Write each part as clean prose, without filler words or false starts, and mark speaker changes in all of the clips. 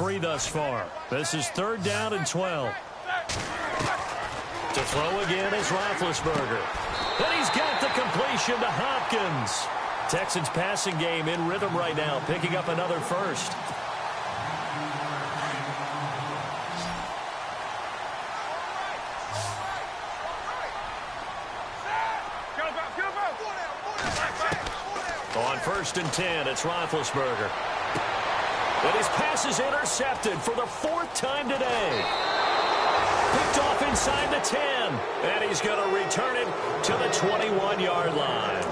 Speaker 1: 3 thus far. This is 3rd down and 12. To throw again is Roethlisberger. And he's got the completion to Hopkins. Texans passing game in rhythm right now, picking up another first. On 1st and 10, it's Roethlisberger. And his pass is intercepted for the 4th time today. Picked off inside the 10. And he's going to return it to the 21-yard line.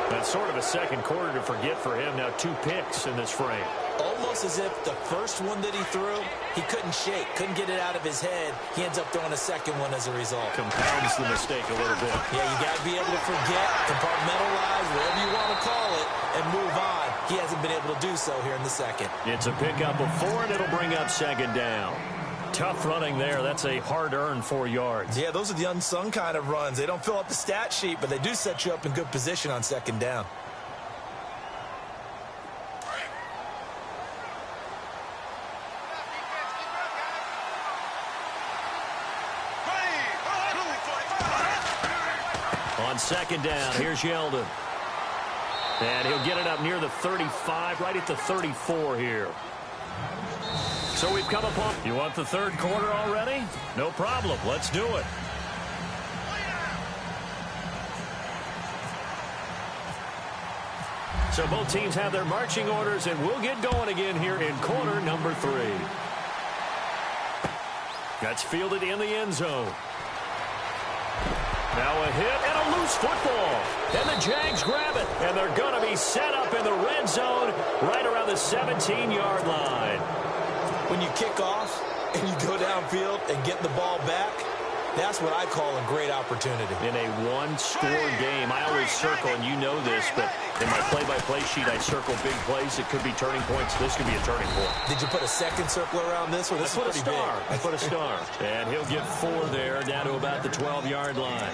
Speaker 1: That's sort of a second quarter to forget for him. Now 2 picks in this frame.
Speaker 2: Almost as if the first one that he threw, he couldn't shake, couldn't get it out of his head. He ends up throwing a second one as a result.
Speaker 1: Compounds the mistake a little bit.
Speaker 2: Yeah, you got to be able to forget, compartmentalize, whatever you want to call it, and move on. He hasn't been able to do so here in the second.
Speaker 1: It's a pickup of 4, and it'll bring up 2nd down. Tough running there. That's a hard-earned 4 yards.
Speaker 2: Yeah, those are the unsung kind of runs. They don't fill up the stat sheet, but they do set you up in good position on 2nd down.
Speaker 1: On 2nd down, here's Yeldon. And he'll get it up near the 35, right at the 34 here. So we've come upon... You want the 3rd quarter already? No problem. Let's do it. So both teams have their marching orders, and we'll get going again here in quarter number 3. That's fielded in the end zone. Now a hit and a loose football. And the Jags grab it. And they're going to be set up in the red zone right around the 17-yard line.
Speaker 2: When you kick off and you go downfield and get the ball back, that's what I call a great opportunity.
Speaker 1: In a one-score game, I always circle, and you know this, but in my play-by-play sheet, I circle big plays. It could be turning points. This could be a turning point.
Speaker 2: Did you put a second circle around this one? This is pretty big.
Speaker 1: I put a star. And he'll get 4 there, down to about the 12-yard line.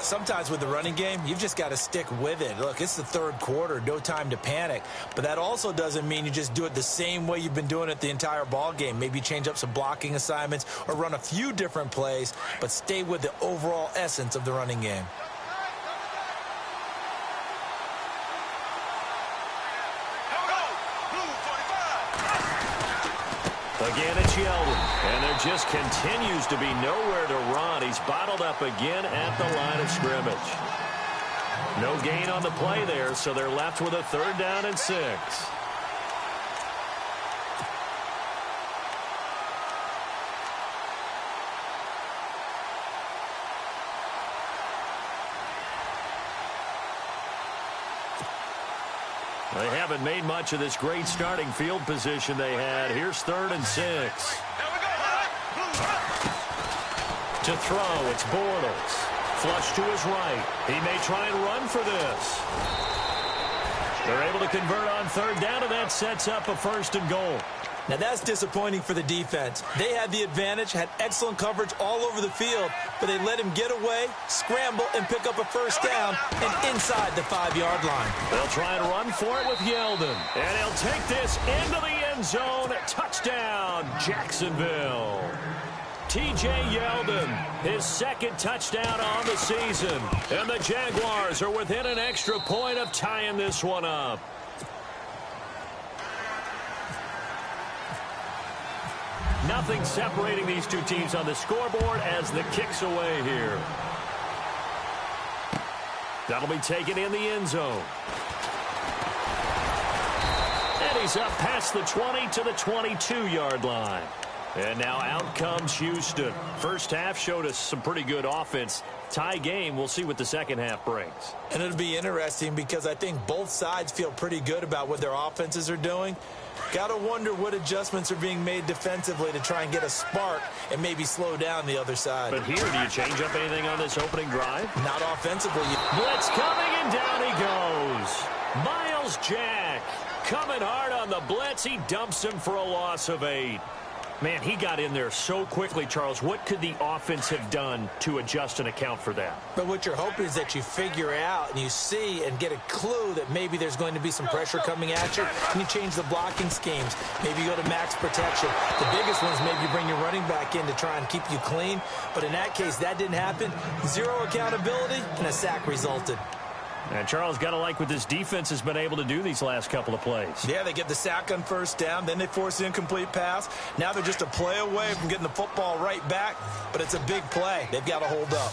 Speaker 2: Sometimes with the running game, you've just got to stick with it. Look, it's the 3rd quarter, no time to panic. But that also doesn't mean you just do it the same way you've been doing it the entire ball game. Maybe change up some blocking assignments or run a few different plays, but stay with the overall essence of the running game.
Speaker 1: Again, it's Yeldon. And there just continues to be nowhere to run. He's bottled up again at the line of scrimmage. No gain on the play there, so they're left with a 3rd down and 6. They haven't made much of this great starting field position they had. Here's 3rd and 6. To throw, it's Bortles. Flush to his right. He may try and run for this. They're able to convert on 3rd down, and that sets up a 1st and goal.
Speaker 2: Now, that's disappointing for the defense. They had the advantage, had excellent coverage all over the field, but they let him get away, scramble, and pick up a 1st down and inside the 5-yard line.
Speaker 1: They'll try and run for it with Yeldon. And he'll take this into the end zone. Touchdown, Jacksonville. T.J. Yeldon, his 2nd touchdown on the season. And the Jaguars are within an extra point of tying this one up. Nothing separating these two teams on the scoreboard as the kick's away here. That'll be taken in the end zone. And he's up past the 20 to the 22-yard line. And now out comes Houston. First half showed us some pretty good offense. Tie game. We'll see what the second half brings.
Speaker 2: And it'll be interesting because I think both sides feel pretty good about what their offenses are doing. Got to wonder what adjustments are being made defensively to try and get a spark and maybe slow down the other side.
Speaker 1: But here, do you change up anything on this opening drive?
Speaker 2: Not offensively.
Speaker 1: Blitz coming, and down he goes. Miles Jack coming hard on the blitz. He dumps him for a loss of 8. Man, he got in there so quickly, Charles. What could the offense have done to adjust and account for that?
Speaker 2: But what you're hoping is that you figure out and you see and get a clue that maybe there's going to be some pressure coming at you, and you change the blocking schemes. Maybe you go to max protection. The biggest one is maybe you bring your running back in to try and keep you clean. But in that case, that didn't happen. Zero accountability, and a sack resulted.
Speaker 1: And Charles, got to like what this defense has been able to do these last couple of plays.
Speaker 2: Yeah, they get the sack on first down, then they force the incomplete pass. Now they're just a play away from getting the football right back, but it's a big play. They've got to hold up.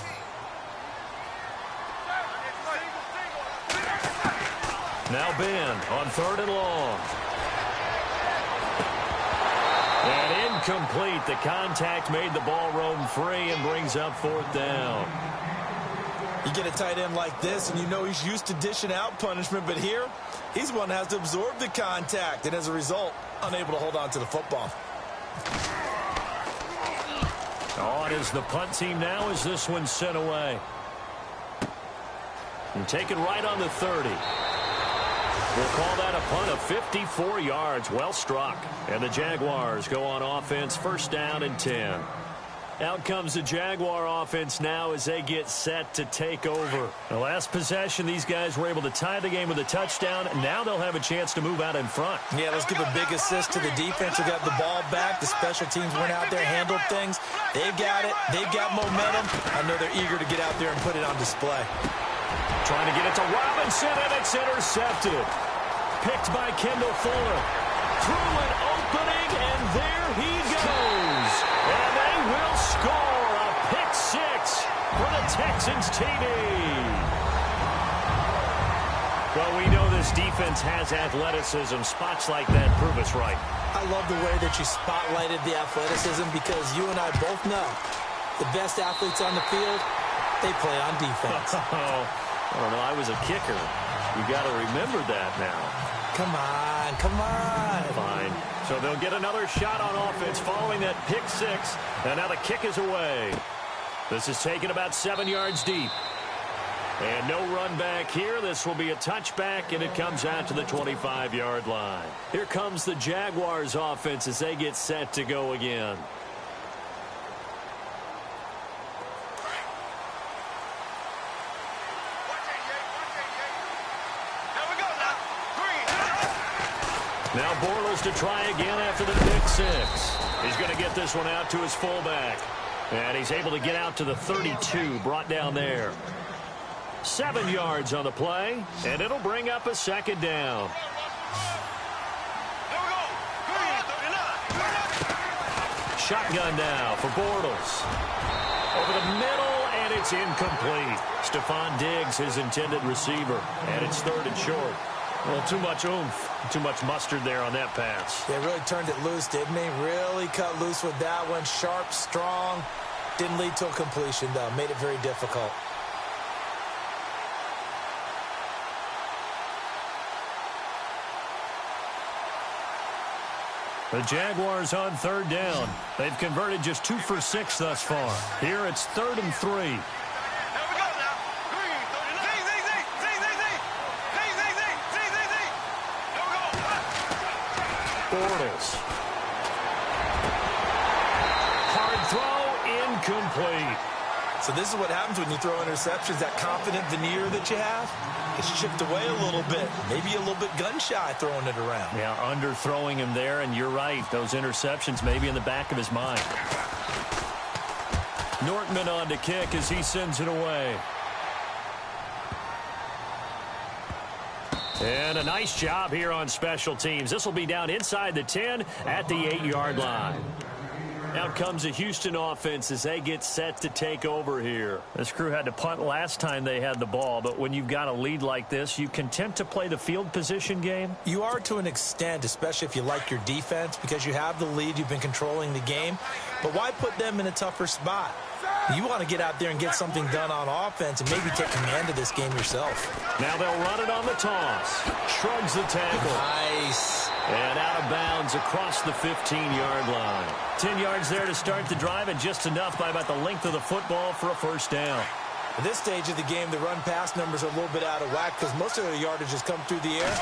Speaker 1: Now Ben on 3rd and long. And incomplete. The contact made the ball roam free and brings up 4th down.
Speaker 2: You get a tight end like this, and you know he's used to dishing out punishment, but here, he's one that has to absorb the contact, and as a result, unable to hold on to the football.
Speaker 1: On is the punt team now as this one's sent away. And taken right on the 30. We'll call that a punt of 54 yards. Well struck. And the Jaguars go on offense, 1st down and 10. Out comes the Jaguar offense now as they get set to take over. The last possession, these guys were able to tie the game with a touchdown. Now they'll have a chance to move out in front.
Speaker 2: Yeah, let's give a big assist to the defense who got the ball back. The special teams went out there, handled things. They've got it. They've got momentum. I know they're eager to get out there and put it on display.
Speaker 1: Trying to get it to Robinson, and it's intercepted. Picked by Kendall Fuller. Through an opening, and there he goes. And they will score a pick 6 for the Texans TD. Well, we know this defense has athleticism. Spots like that prove us right.
Speaker 2: I love the way that you spotlighted the athleticism because you and I both know the best athletes on the field, they play on defense.
Speaker 1: I don't know. I was a kicker. You got to remember that now.
Speaker 2: Come on, come on.
Speaker 1: Fine. So they'll get another shot on offense following that pick 6. And now the kick is away. This is taken about 7 yards deep. And no run back here. This will be a touchback, and it comes out to the 25-yard line. Here comes the Jaguars offense as they get set to go again. Now Bortles to try again after the pick 6. He's going to get this one out to his fullback. And he's able to get out to the 32, brought down there. 7 yards on the play, and it'll bring up a 2nd down. Shotgun now for Bortles. Over the middle, and it's incomplete. Stephon Diggs, his intended receiver, and it's 3rd and short. Well, too much oomph, too much mustard there on that pass.
Speaker 2: They really turned it loose, didn't they? Really cut loose with that one. Sharp, strong. Didn't lead to a completion, though. Made it very difficult.
Speaker 1: The Jaguars on 3rd down. They've converted just 2 for 6 thus far. Here it's 3rd and 3. Bortles. Hard throw, incomplete.
Speaker 2: So this is what happens when you throw interceptions. That confident veneer that you have, it's chipped away a little bit. Maybe a little bit gun-shy throwing it around.
Speaker 1: Yeah, underthrowing him there, and you're right. Those interceptions may be in the back of his mind. Nortman on to kick as he sends it away. And a nice job here on special teams. This will be down inside the 10 at the 8-yard line. Out comes the Houston offense as they get set to take over here. This crew had to punt last time they had the ball, but when you've got a lead like this, you content to play the field position game?
Speaker 2: You are to an extent, especially if you like your defense, because you have the lead, you've been controlling the game. But why put them in a tougher spot? You want to get out there and get something done on offense and maybe take command of this game yourself.
Speaker 1: Now they'll run it on the toss. Shrugs the tackle.
Speaker 2: Nice.
Speaker 1: And out of bounds across the 15-yard line. 10 yards there to start the drive, and just enough by about the length of the football for a 1st down.
Speaker 2: At this stage of the game, the run-pass numbers are a little bit out of whack because most of their yardage has come through the air.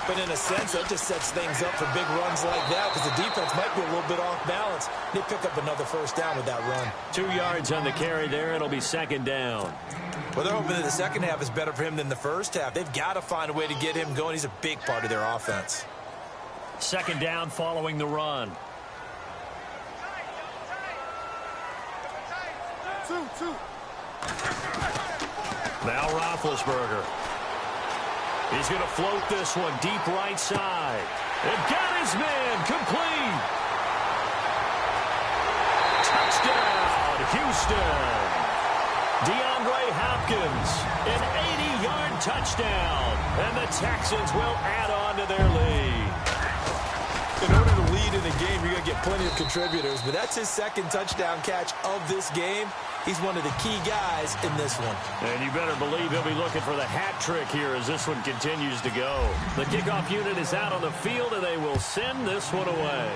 Speaker 2: But in a sense, that just sets things up for big runs like that because the defense might be a little bit off balance. They pick up another first down with that run.
Speaker 1: 2 yards on the carry there. It'll be second down.
Speaker 2: Well, they're hoping that the second half is better for him than the first half. They've got to find a way to get him going. He's a big part of their offense.
Speaker 1: Second down following the run.
Speaker 3: 2.
Speaker 1: Now Roethlisberger. He's going to float this one deep right side. And got his man complete. Touchdown, Houston. DeAndre Hopkins, an 80-yard touchdown. And the Texans will add on to their lead.
Speaker 2: In order to lead in a game, you're going to get plenty of contributors. But that's his second touchdown catch of this game. He's one of the key guys in this one.
Speaker 1: And you better believe he'll be looking for the hat trick here as this one continues to go. The kickoff unit is out on the field, and they will send this one away.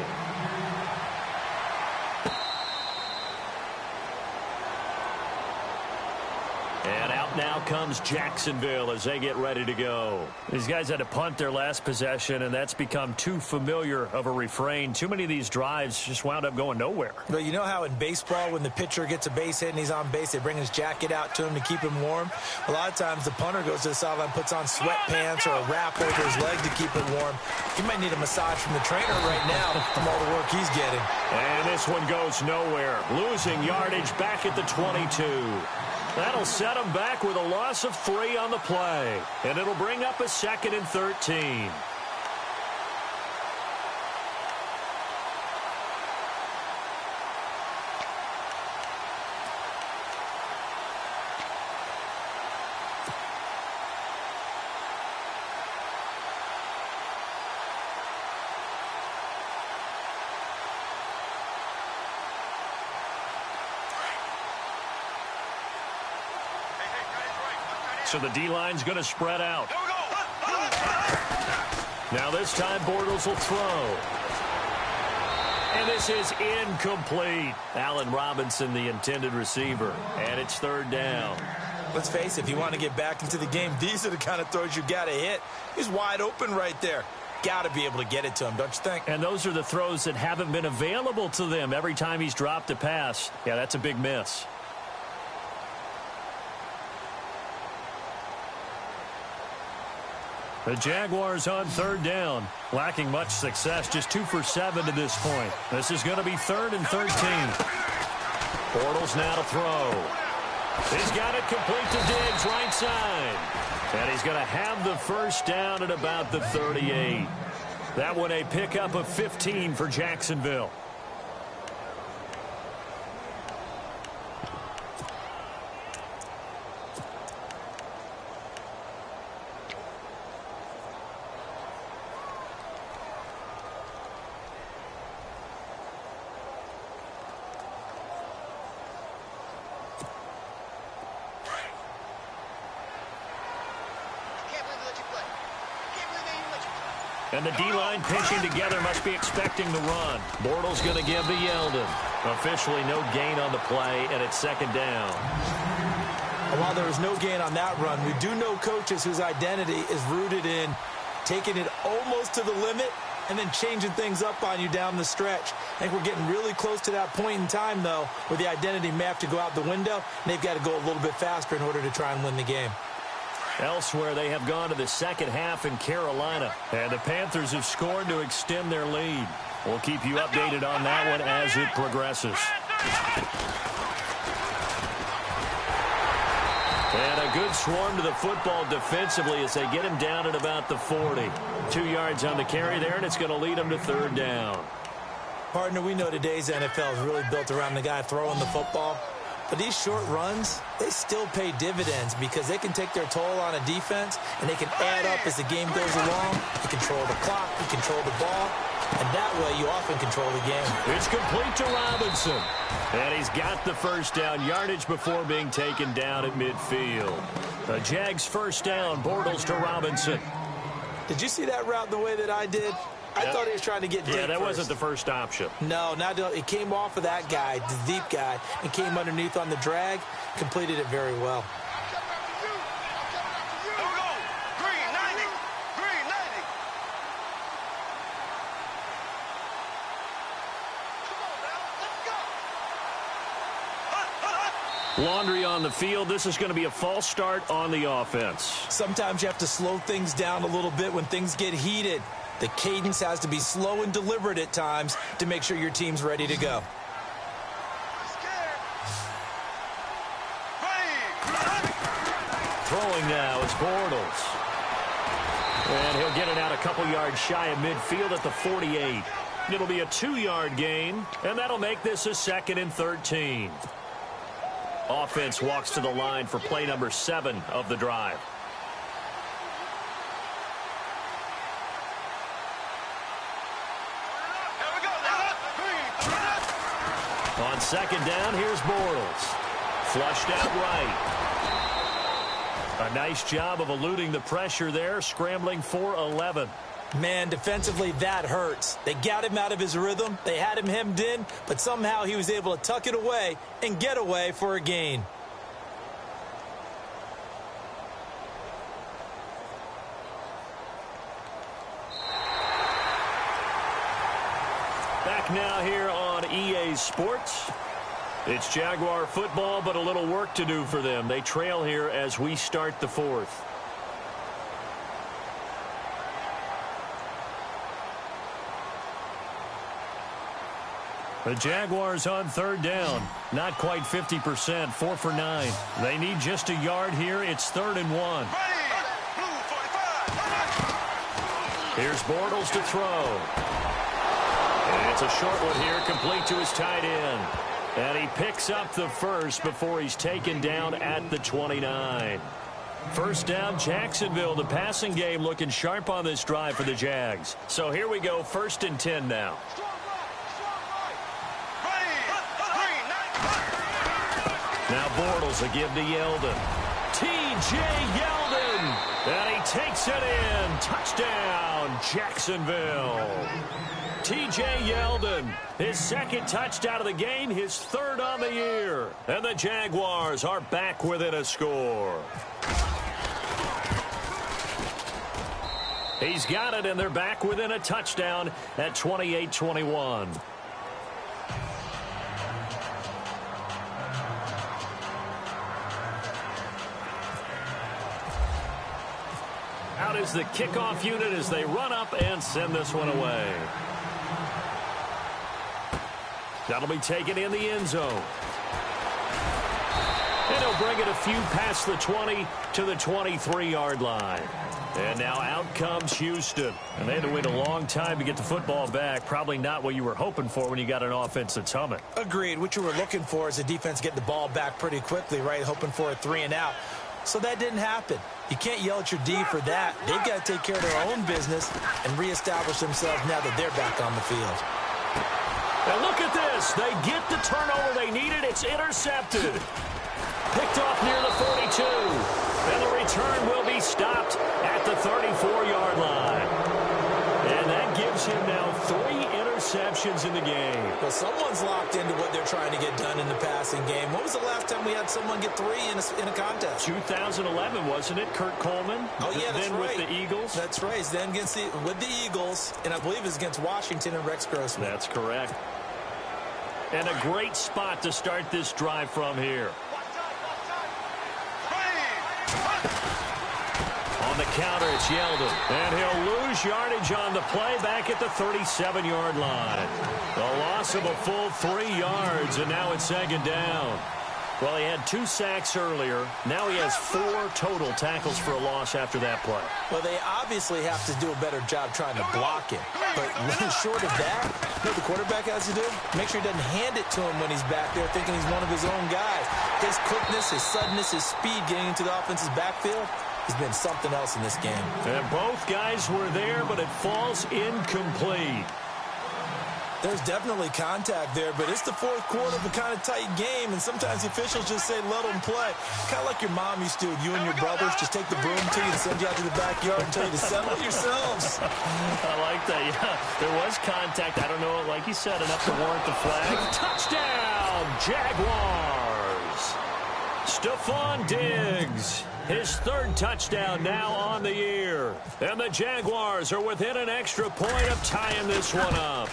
Speaker 1: And out now comes Jacksonville as they get ready to go. These guys had to punt their last possession, and that's become too familiar of a refrain. Too many of these drives just wound up going nowhere.
Speaker 2: But you know how in baseball, when the pitcher gets a base hit and he's on base, they bring his jacket out to him to keep him warm? A lot of times the punter goes to the sideline, puts on sweatpants or a wrap over his leg to keep it warm. He might need a massage from the trainer right now from all the work he's getting.
Speaker 1: And this one goes nowhere. Losing yardage back at the 22. That'll set them back with a loss of 3 on the play. And it'll bring up a 2nd and 13. So the D-line's going to spread out. Now this time Bortles will throw. And this is incomplete. Allen Robinson, the intended receiver. And it's 3rd down.
Speaker 2: Let's face it, if you want to get back into the game, these are the kind of throws you got to hit. He's wide open right there. Got to be able to get it to him, don't you think?
Speaker 1: And those are the throws that haven't been available to them every time he's dropped a pass. Yeah, that's a big miss. The Jaguars on 3rd down, lacking much success, just 2 for 7 to this point. This is going to be 3rd and 13. Bortles now to throw. He's got it complete to Diggs, right side. And he's going to have the first down at about the 38. That one a pickup of 15 for Jacksonville. And the D-line pinching together must be expecting the run. Bortles going to give to Yeldon. Officially no gain on the play, and it's 2nd down.
Speaker 2: And while there was no gain on that run, we do know coaches whose identity is rooted in taking it almost to the limit and then changing things up on you down the stretch. I think we're getting really close to that point in time, though, where the identity may have to go out the window, and they've got to go a little bit faster in order to try and win the game.
Speaker 1: Elsewhere, they have gone to the second half in Carolina, and the Panthers have scored to extend their lead. We'll keep you updated on that one as it progresses. And a good swarm to the football defensively as they get him down at about the 40. 2 yards on the carry there, and it's going to lead them to 3rd down.
Speaker 2: Partner, we know today's NFL is really built around the guy throwing the football. But these short runs, they still pay dividends because they can take their toll on a defense, and they can add up as the game goes along. You control the clock, you control the ball, and that way you often control the game.
Speaker 1: It's complete to Robinson. And he's got the first down yardage before being taken down at midfield. The Jags first down, Bortles to Robinson.
Speaker 2: Did you see that route the way that I did? I thought he was trying to get deep.
Speaker 1: Yeah, that
Speaker 2: first.
Speaker 1: wasn't the first option.
Speaker 2: No, it came off of that guy, the deep guy, and came underneath on the drag, completed it very well.
Speaker 1: Laundry on the field. This is going to be a false start on the offense.
Speaker 2: Sometimes you have to slow things down a little bit when things get heated. The cadence has to be slow and deliberate at times to make sure your team's ready to go.
Speaker 1: Throwing now is Bortles. And he'll get it out a couple yards shy of midfield at the 48. It'll be a 2-yard gain, and that'll make this a 2nd and 13. Offense walks to the line for play number 7 of the drive. On 2nd down, here's Bortles. Flushed out right. A nice job of eluding the pressure there, scrambling for 11.
Speaker 2: Man, defensively, that hurts. They got him out of his rhythm. They had him hemmed in, but somehow he was able to tuck it away and get away for a gain.
Speaker 1: Back now here on EA Sports. It's Jaguar football, but a little work to do for them. They trail here as we start the 4th. The Jaguars on 3rd down. Not quite 50%, 4 for 9. They need just a yard here. It's 3rd and 1. Here's Bortles to throw. And it's a short one here, complete to his tight end. And he picks up the first before he's taken down at the 29. First down, Jacksonville. The passing game looking sharp on this drive for the Jags. So here we go, 1st and 10 now. Now Bortles a give to Yeldon. T.J. Yeldon. And he takes it in. Touchdown, Jacksonville. T.J. Yeldon, his 2nd touchdown of the game, his 3rd on the year. And the Jaguars are back within a score. He's got it, and they're back within a touchdown at 28-21. Out is the kickoff unit as they run up and send this one away. That'll be taken in the end zone. And he'll bring it a few past the 20 to the 23-yard line. And now out comes Houston. And they had to wait a long time to get the football back. Probably not what you were hoping for when you got an offense that's humming.
Speaker 2: Agreed. What you were looking for is the defense getting the ball back pretty quickly, right? Hoping for a 3 and out. So that didn't happen. You can't yell at your D for that. They've got to take care of their own business and reestablish themselves now that they're back on the field.
Speaker 1: And look at this. They get the turnover they needed. It's intercepted. Picked off near the 42. And the return will be stopped at the 34-yard line. And that gives him now 3 interceptions in the game.
Speaker 2: Well, someone's locked into what they're trying to get done in the passing game. When was the last time we had someone get 3 in a contest?
Speaker 1: 2011, wasn't it? Kurt Coleman?
Speaker 2: Oh, yeah, that's
Speaker 1: then
Speaker 2: right.
Speaker 1: With the Eagles?
Speaker 2: That's right. Then with the Eagles, and I believe it's against Washington and Rex Grossman.
Speaker 1: That's correct. And a great spot to start this drive from here. On the counter, it's Yeldon. And he'll lose yardage on the play back at the 37-yard line. The loss of a full 3 yards, and now it's 2nd down. Well, he had 2 sacks earlier. Now he has 4 total tackles for a loss after that play.
Speaker 2: Well, they obviously have to do a better job trying to block him. But short of that, you know what the quarterback has to do? Make sure he doesn't hand it to him when he's back there thinking he's one of his own guys. His quickness, his suddenness, his speed getting into the offense's backfield has been something else in this game.
Speaker 1: And both guys were there, but it falls incomplete.
Speaker 2: There's definitely contact there, but it's the fourth quarter of a kind of tight game, and sometimes the officials just say, let them play. Kind of like your mom used to. You and your brothers just take the broom to you and send you out to the backyard and tell you to settle yourselves.
Speaker 1: I like that, yeah. There was contact. I don't know, like you said, enough to warrant the flag. Touchdown, Jaguars! Stephon Diggs, his third touchdown now on the year. And the Jaguars are within an extra point of tying this one up.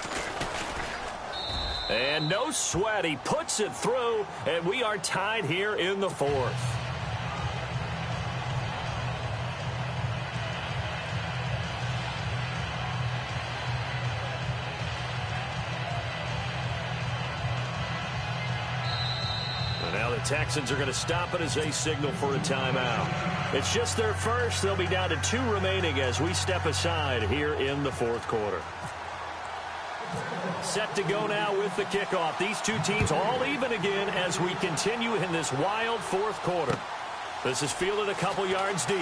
Speaker 1: And no sweat, he puts it through, and we are tied here in the fourth. Now the Texans are going to stop it as they signal for a timeout. It's just their first. They'll be down to 2 remaining as we step aside here in the fourth quarter. Set to go now with the kickoff. These two teams all even again as we continue in this wild fourth quarter. This is fielded a couple yards deep.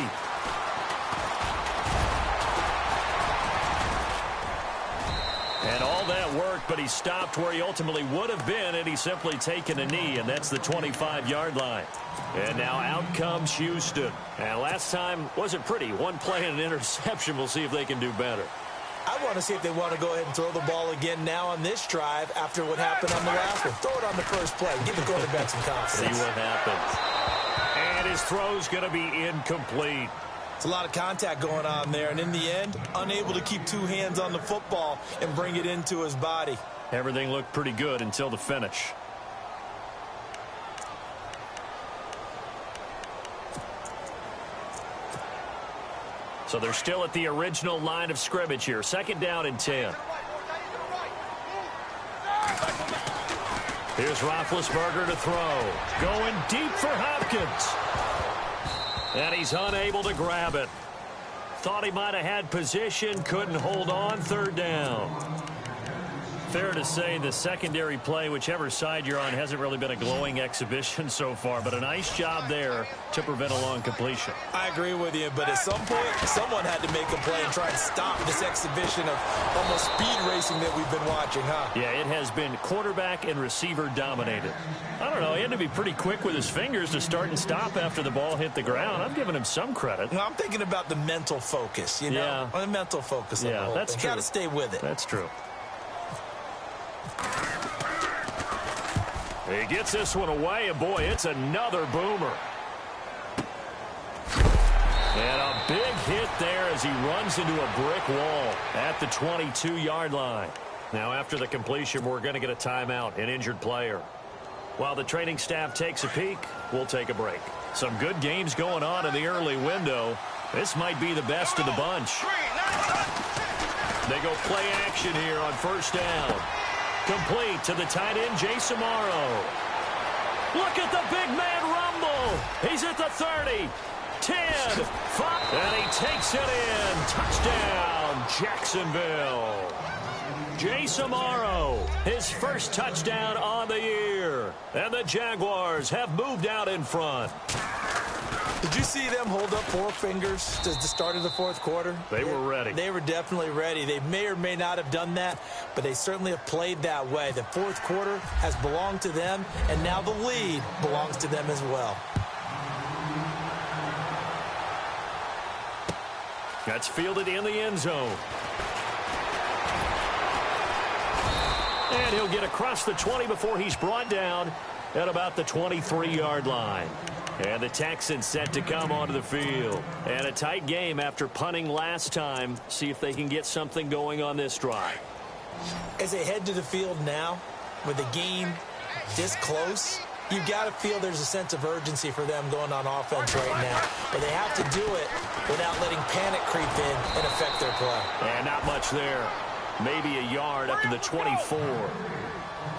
Speaker 1: And all that work, but he stopped where he ultimately would have been, and he's simply taken a knee, and that's the 25-yard line. And now out comes Houston. And last time wasn't pretty. One play and an interception. We'll see if they can do better.
Speaker 2: I want to see if they want to go ahead and throw the ball again now on this drive after what happened on the last one. Throw it on the first play. Give the quarterback some confidence.
Speaker 1: See what happens. And his throw's going to be incomplete.
Speaker 2: It's a lot of contact going on there, and in the end, unable to keep 2 hands on the football and bring it into his body.
Speaker 1: Everything looked pretty good until the finish. So they're still at the original line of scrimmage here. 2nd down and 10. Here's Roethlisberger to throw. Going deep for Hopkins. And he's unable to grab it. Thought he might have had position. Couldn't hold on. 3rd down. Fair to say the secondary play, whichever side you're on, hasn't really been a glowing exhibition so far, but a nice job there to prevent a long completion.
Speaker 2: I agree with you, but at some point, someone had to make a play and try and stop this exhibition of almost speed racing that we've been watching, huh?
Speaker 1: Yeah, it has been quarterback and receiver dominated. I don't know, he had to be pretty quick with his fingers to start and stop after the ball hit the ground. I'm giving him some credit.
Speaker 2: Well, I'm thinking about the mental focus, you know?
Speaker 1: Yeah.
Speaker 2: The mental focus. Yeah,
Speaker 1: that's true.
Speaker 2: Got to stay with it.
Speaker 1: That's true. He gets this one away, and boy, it's another boomer. And a big hit there as he runs into a brick wall at the 22-yard line. Now, after the completion, we're going to get a timeout, an injured player. While the training staff takes a peek, we'll take a break. Some good games going on in the early window. This might be the best of the bunch. They go play action here on 1st down. Complete to the tight end, Jason Morrow. Look at the big man rumble. He's at the 30, 10, 5, and he takes it in. Touchdown, Jacksonville. Jason Morrow, his first touchdown on the year. And the Jaguars have moved out in front.
Speaker 2: Did you see them hold up 4 fingers to the start of the fourth quarter?
Speaker 1: They were ready.
Speaker 2: They were definitely ready. They may or may not have done that, but they certainly have played that way. The fourth quarter has belonged to them, and now the lead belongs to them as well.
Speaker 1: That's fielded in the end zone. And he'll get across the 20 before he's brought down at about the 23-yard line. And the Texans set to come onto the field. And a tight game after punting last time. See if they can get something going on this drive.
Speaker 2: As they head to the field now, with the game this close, you've got to feel there's a sense of urgency for them going on offense right now. But they have to do it without letting panic creep in and affect their play.
Speaker 1: And not much there. Maybe a yard up to the 24.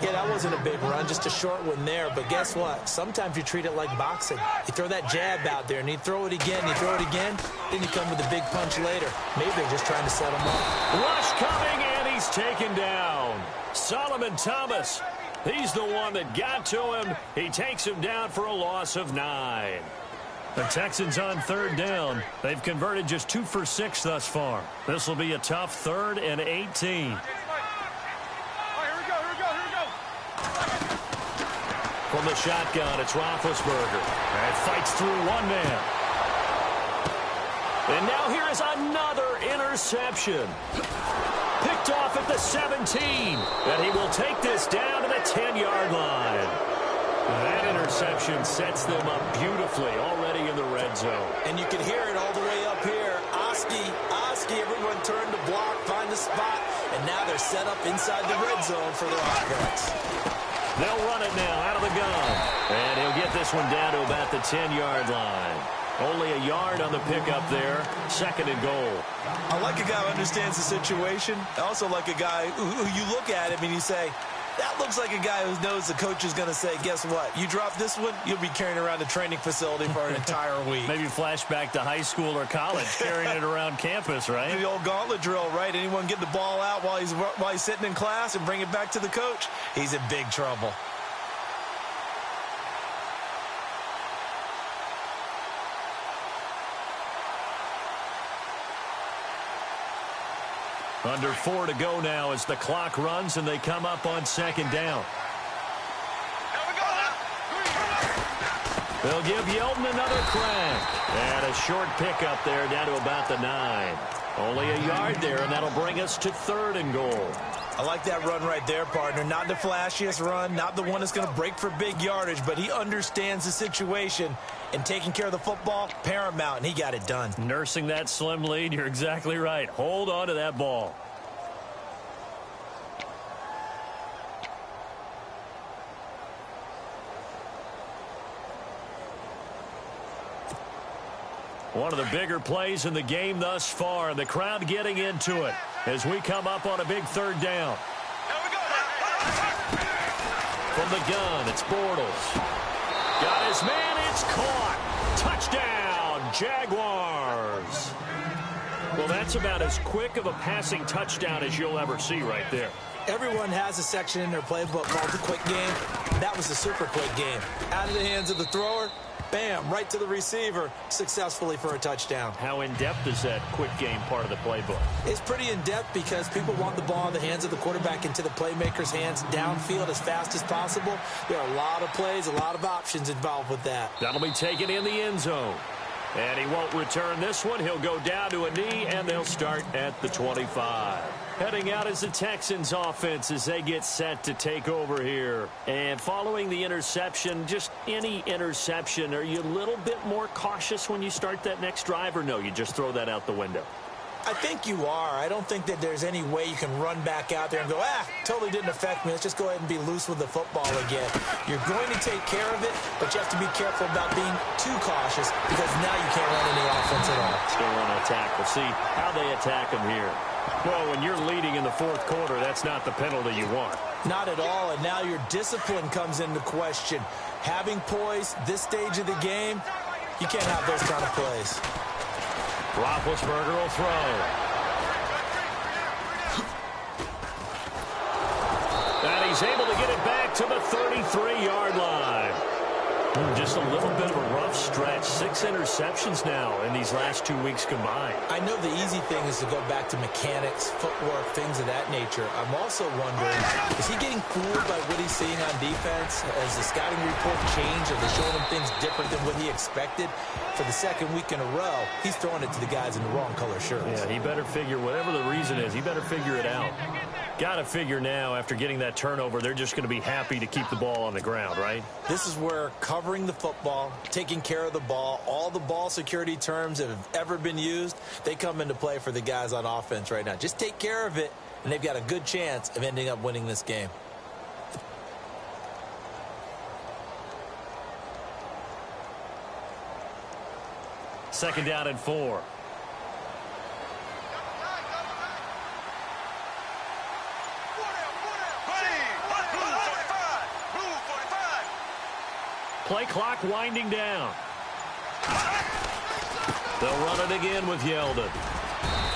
Speaker 2: Yeah, that wasn't a big run, just a short one there. But guess what? Sometimes you treat it like boxing. You throw that jab out there, and you throw it again, you throw it again, then you come with a big punch later. Maybe they're just trying to set him up.
Speaker 1: Rush coming, and he's taken down. Solomon Thomas, he's the one that got to him. He takes him down for a loss of 9. The Texans on 3rd down. They've converted just 2 for 6 thus far. This will be a tough 3rd and 18. from the shotgun, it's Roethlisberger. And fights through one man. And now here is another interception. Picked off at the 17. And he will take this down to the 10-yard line. That interception sets them up beautifully already in the red zone.
Speaker 2: And you can hear it all the way up here. Oski, everyone turned to block, find the spot, and now they're set up inside the red zone for their offense.
Speaker 1: They'll run it now out of the gun. And he'll get this one down to about the 10-yard line. Only a yard on the pickup there. Second and goal.
Speaker 2: I like a guy who understands the situation. I also like a guy who you look at him and you say, that looks like a guy who knows the coach is going to say, guess what? You drop this one, you'll be carrying around the training facility for an entire week.
Speaker 1: Maybe flashback to high school or college, carrying it around campus, right?
Speaker 2: The old gauntlet drill, right? Anyone get the ball out while he's sitting in class and bring it back to the coach? He's in big trouble.
Speaker 1: Under 4 to go now as the clock runs and they come up on second down. They'll give Yeldon another crack. And a short pickup there down to about the 9. Only a yard there, and that'll bring us to third and goal.
Speaker 2: I like that run right there, partner. Not the flashiest run, not the one that's going to break for big yardage, but he understands the situation, and taking care of the football, paramount, and he got it done.
Speaker 1: Nursing that slim lead, you're exactly right. Hold on to that ball. One of the bigger plays in the game thus far, and the crowd getting into it as we come up on a big third down. From the gun, it's Bortles. Got his man, it's caught. Touchdown, Jaguars. Well, that's about as quick of a passing touchdown as you'll ever see right there.
Speaker 2: Everyone has a section in their playbook called the quick game. That was the super quick game. Out of the hands of the thrower, bam, right to the receiver, successfully for a touchdown.
Speaker 1: How in-depth is that quick game part of the playbook?
Speaker 2: It's pretty in-depth because people want the ball in the hands of the quarterback into the playmaker's hands downfield as fast as possible. There are a lot of plays, a lot of options involved with that.
Speaker 1: That'll be taken in the end zone. And he won't return this one. He'll go down to a knee, and they'll start at the 25. Heading out is the Texans offense as they get set to take over here. And following the interception, just any interception, are you a little bit more cautious when you start that next drive, or no, you just throw that out the window?
Speaker 2: I think you are. I don't think that there's any way you can run back out there and go, totally didn't affect me. Let's just go ahead and be loose with the football again. You're going to take care of it, but you have to be careful about being too cautious because now you can't run any offense at all.
Speaker 1: Still want to attack. We'll see how they attack them here. Well, when you're leading in the fourth quarter, that's not the penalty you want.
Speaker 2: Not at all, and now your discipline comes into question. Having poise this stage of the game, you can't have those kind of plays.
Speaker 1: Roethlisberger will throw. And he's able to get it back to the 33-yard line. Just a little bit of a rough stretch. 6 interceptions now in these last 2 weeks combined.
Speaker 2: I know the easy thing is to go back to mechanics, footwork, things of that nature. I'm also wondering, is he getting fooled by what he's seeing on defense? Has the scouting report changed? Are they showing him things different than what he expected? For the second week in a row, he's throwing it to the guys in the wrong color shirts.
Speaker 1: Yeah, he better figure, whatever the reason is, he better figure it out. Got to figure now, after getting that turnover, they're just going to be happy to keep the ball on the ground, right?
Speaker 2: This is where covering the football, taking care of the ball, all the ball security terms that have ever been used, they come into play for the guys on offense right now. Just take care of it, and they've got a good chance of ending up winning this game.
Speaker 1: Second down and 4. Play clock winding down. They'll run it again with Yeldon.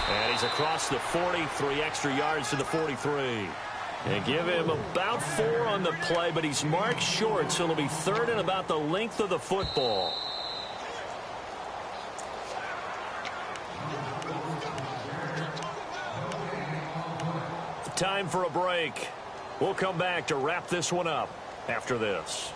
Speaker 1: And he's across the 43 extra yards to the 43. And give him about 4 on the play, but he's marked short, so it'll be third and about the length of the football. Time for a break. We'll come back to wrap this one up after this.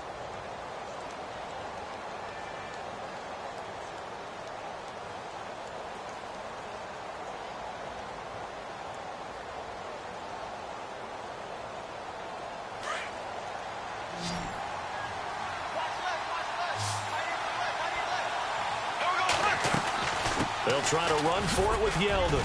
Speaker 1: They'll try to run for it with Yeldon.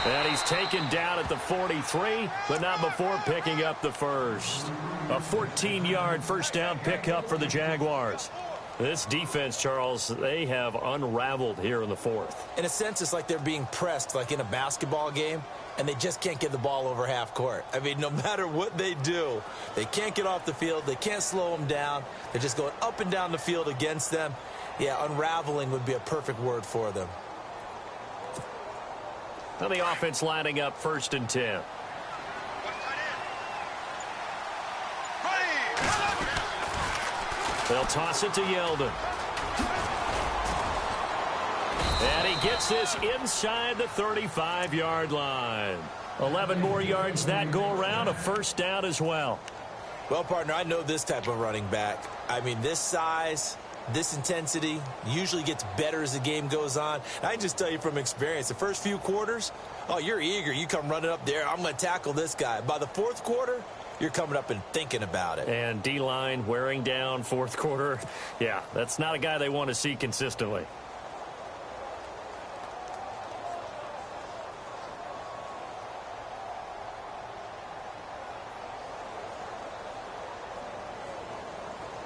Speaker 1: And he's taken down at the 43, but not before picking up the first. A 14-yard first down pickup for the Jaguars. This defense, Charles, they have unraveled here in the fourth.
Speaker 2: In a sense, it's like they're being pressed, like in a basketball game, and they just can't get the ball over half court. I mean, no matter what they do, they can't get off the field. They can't slow them down. They're just going up and down the field against them. Yeah, unraveling would be a perfect word for them.
Speaker 1: Now the offense lining up 1st and 10. They'll toss it to Yeldon. And he gets this inside the 35-yard line. 11 more yards that go around, a first down as well.
Speaker 2: Well, partner, I know this type of running back. I mean, this size, this intensity usually gets better as the game goes on. I can just tell you from experience, the first few quarters, oh, you're eager. You come running up there, I'm going to tackle this guy. By the fourth quarter, you're coming up and thinking about it.
Speaker 1: And D-line wearing down fourth quarter. Yeah, that's not a guy they want to see consistently.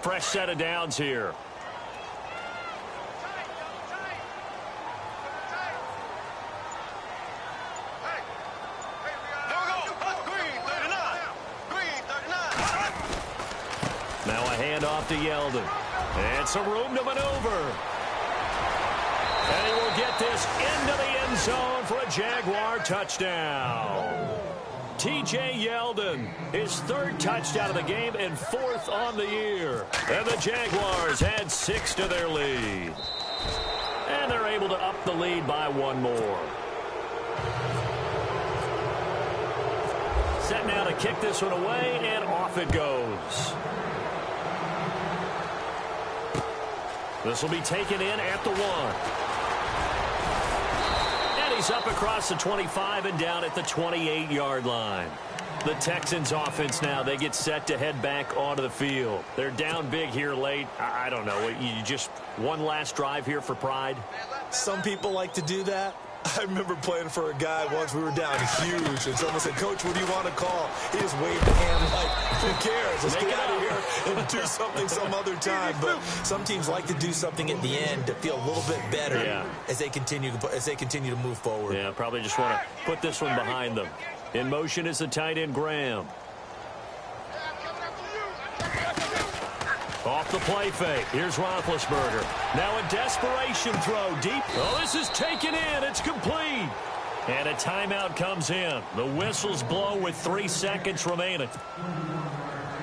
Speaker 1: Fresh set of downs here. Now a handoff to Yeldon. And some room to maneuver. And he will get this into the end zone for a Jaguar touchdown. T.J. Yeldon, his 3rd touchdown of the game and 4th on the year. And the Jaguars add 6 to their lead. And they're able to up the lead by 1 more. Set now to kick this one away, and off it goes. This will be taken in at the 1. And he's up across the 25 and down at the 28-yard line. The Texans offense now, they get set to head back onto the field. They're down big here late. I don't know. You just one last drive here for pride?
Speaker 2: Some people like to do that. I remember playing for a guy once. We were down huge, and someone said, "Coach, what do you want to call?" He just waved a hand like, who cares? Let's get out of here and do something some other time. But some teams like to do something at the end to feel a little bit better as they continue to move forward.
Speaker 1: Yeah, probably just want to put this one behind them. In motion is the tight end, Graham. Off the play fake. Here's Roethlisberger. Now a desperation throw deep. Oh, this is taken in. It's complete. And a timeout comes in. The whistles blow with 3 seconds remaining.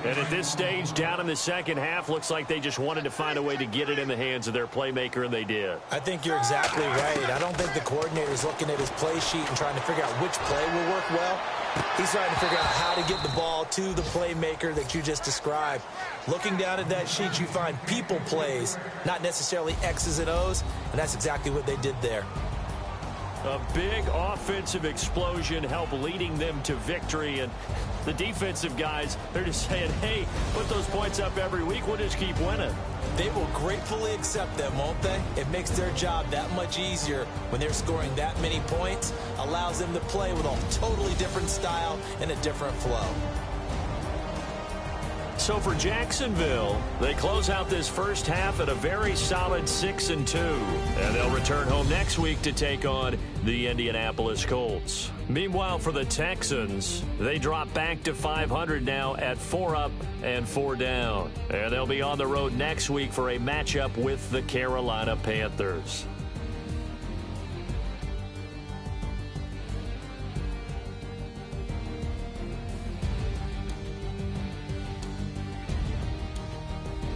Speaker 1: And at this stage, down in the second half, looks like they just wanted to find a way to get it in the hands of their playmaker, and they did.
Speaker 2: I think you're exactly right. I don't think the coordinator's looking at his play sheet and trying to figure out which play will work well. He's trying to figure out how to get the ball to the playmaker that you just described. Looking down at that sheet, you find people plays, not necessarily X's and O's, and that's exactly what they did there.
Speaker 1: A big offensive explosion helped leading them to victory, and the defensive guys, they're just saying, hey, put those points up every week, we'll just keep winning.
Speaker 2: They will gratefully accept them, won't they? It makes their job that much easier when they're scoring that many points, allows them to play with a totally different style and a different flow.
Speaker 1: So for Jacksonville, they close out this first half at a very solid 6-2. And they'll return home next week to take on the Indianapolis Colts. Meanwhile, for the Texans, they drop back to 500 now at 4 up and 4 down. And they'll be on the road next week for a matchup with the Carolina Panthers.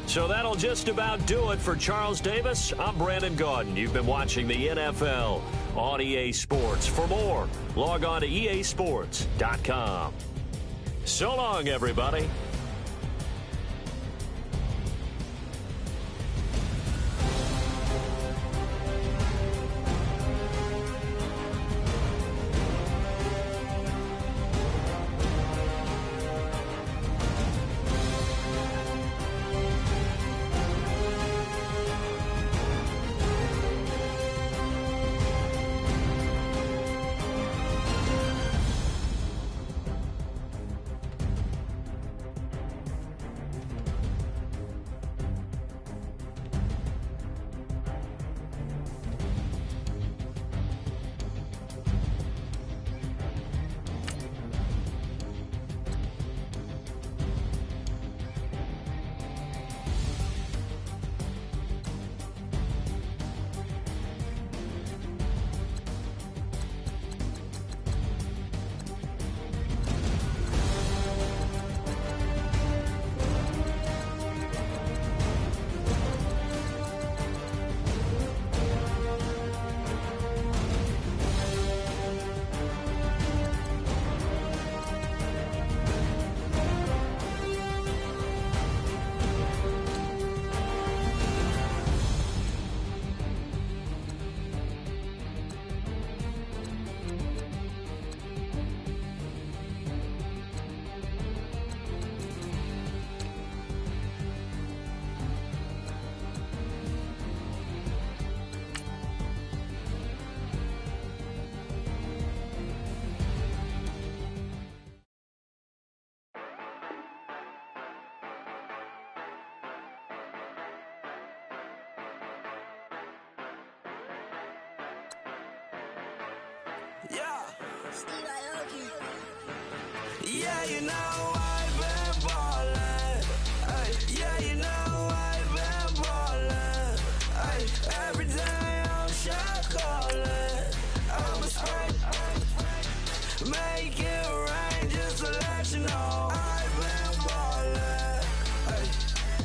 Speaker 1: So that'll just about do it for Charles Davis. I'm Brandon Gaudin. You've been watching the NFL on EA Sports. For more, log on to easports.com. So long, everybody.
Speaker 3: Yeah. Yeah, you know I've been ballin'. Ay, yeah, you know I've been ballin'. Ay, every day I'm shot callin'. I'm a spray. Make it rain just to let you know I've been ballin'. Ay,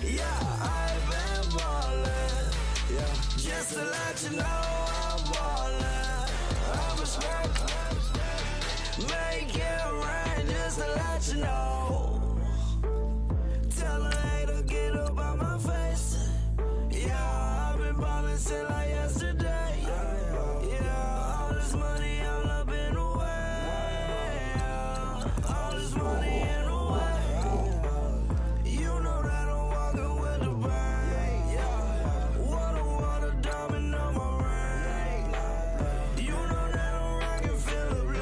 Speaker 3: yeah, I've been ballin'. Yeah, just to let you know I'm ballin'. I'm a spray. Make it rain just to let you know. Tell a hater get up out my face. Yeah, I've been ballin' since like yesterday. Yeah, all this money all up in the way. All this money in the way. You know that I'm walking with the bank. Yeah, water diamond on my ring. You know that I'm rockin' feel the blue.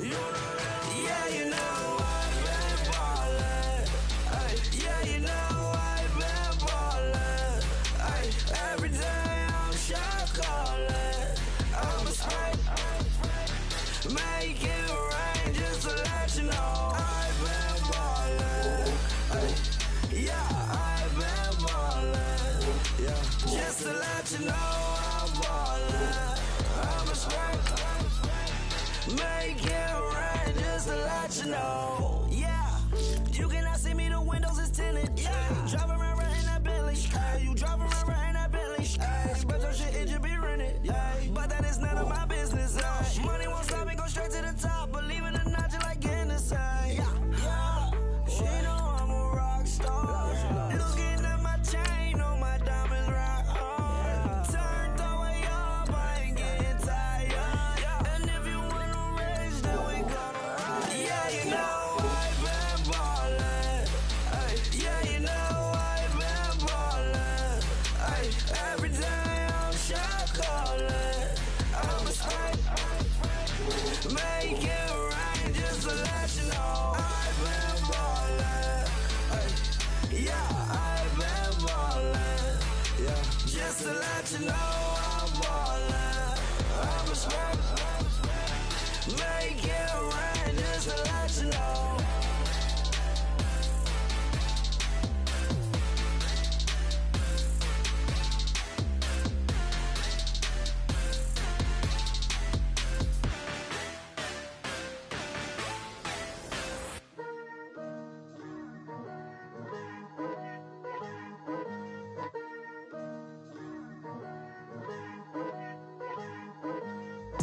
Speaker 3: You know that, yeah, you know I've been ballin'. Ay, yeah, you know I've been ballin'. Ay, every day I'm shot callin'. I'm a spray. Make it rain just to let you know I've been ballin'. Ay, yeah, I've been ballin'. Yeah, just to let you know I'm ballin'. I'm a spray. Make it rain just to let you know. Yeah, you cannot see me, the windows is tinted. Yeah, driving around right in that Bentley. Hey, you driving around right in that Bentley. Hey, but your shit, it should be rented. Hey, but that is none of my business. Hey, money won't stop me, go straight to the top. Believe it or not, just like in the same. Yeah, she know I'm a rock star. Looking at my chain, on my diamonds rock hard. Turned the way up, I ain't getting tired. And if you wanna race, then we gonna ride. Yeah, you know I've been ballin'. Ay, yeah, you know I've been ballin'. Ay, every day I'm shot callin'. I'm a spray. Make it rain just to let you know I've been ballin'. Ay, yeah, I've been ballin'. Yeah, just to let you know I'm ballin'. I'm a spray. Make it rain just to let you know.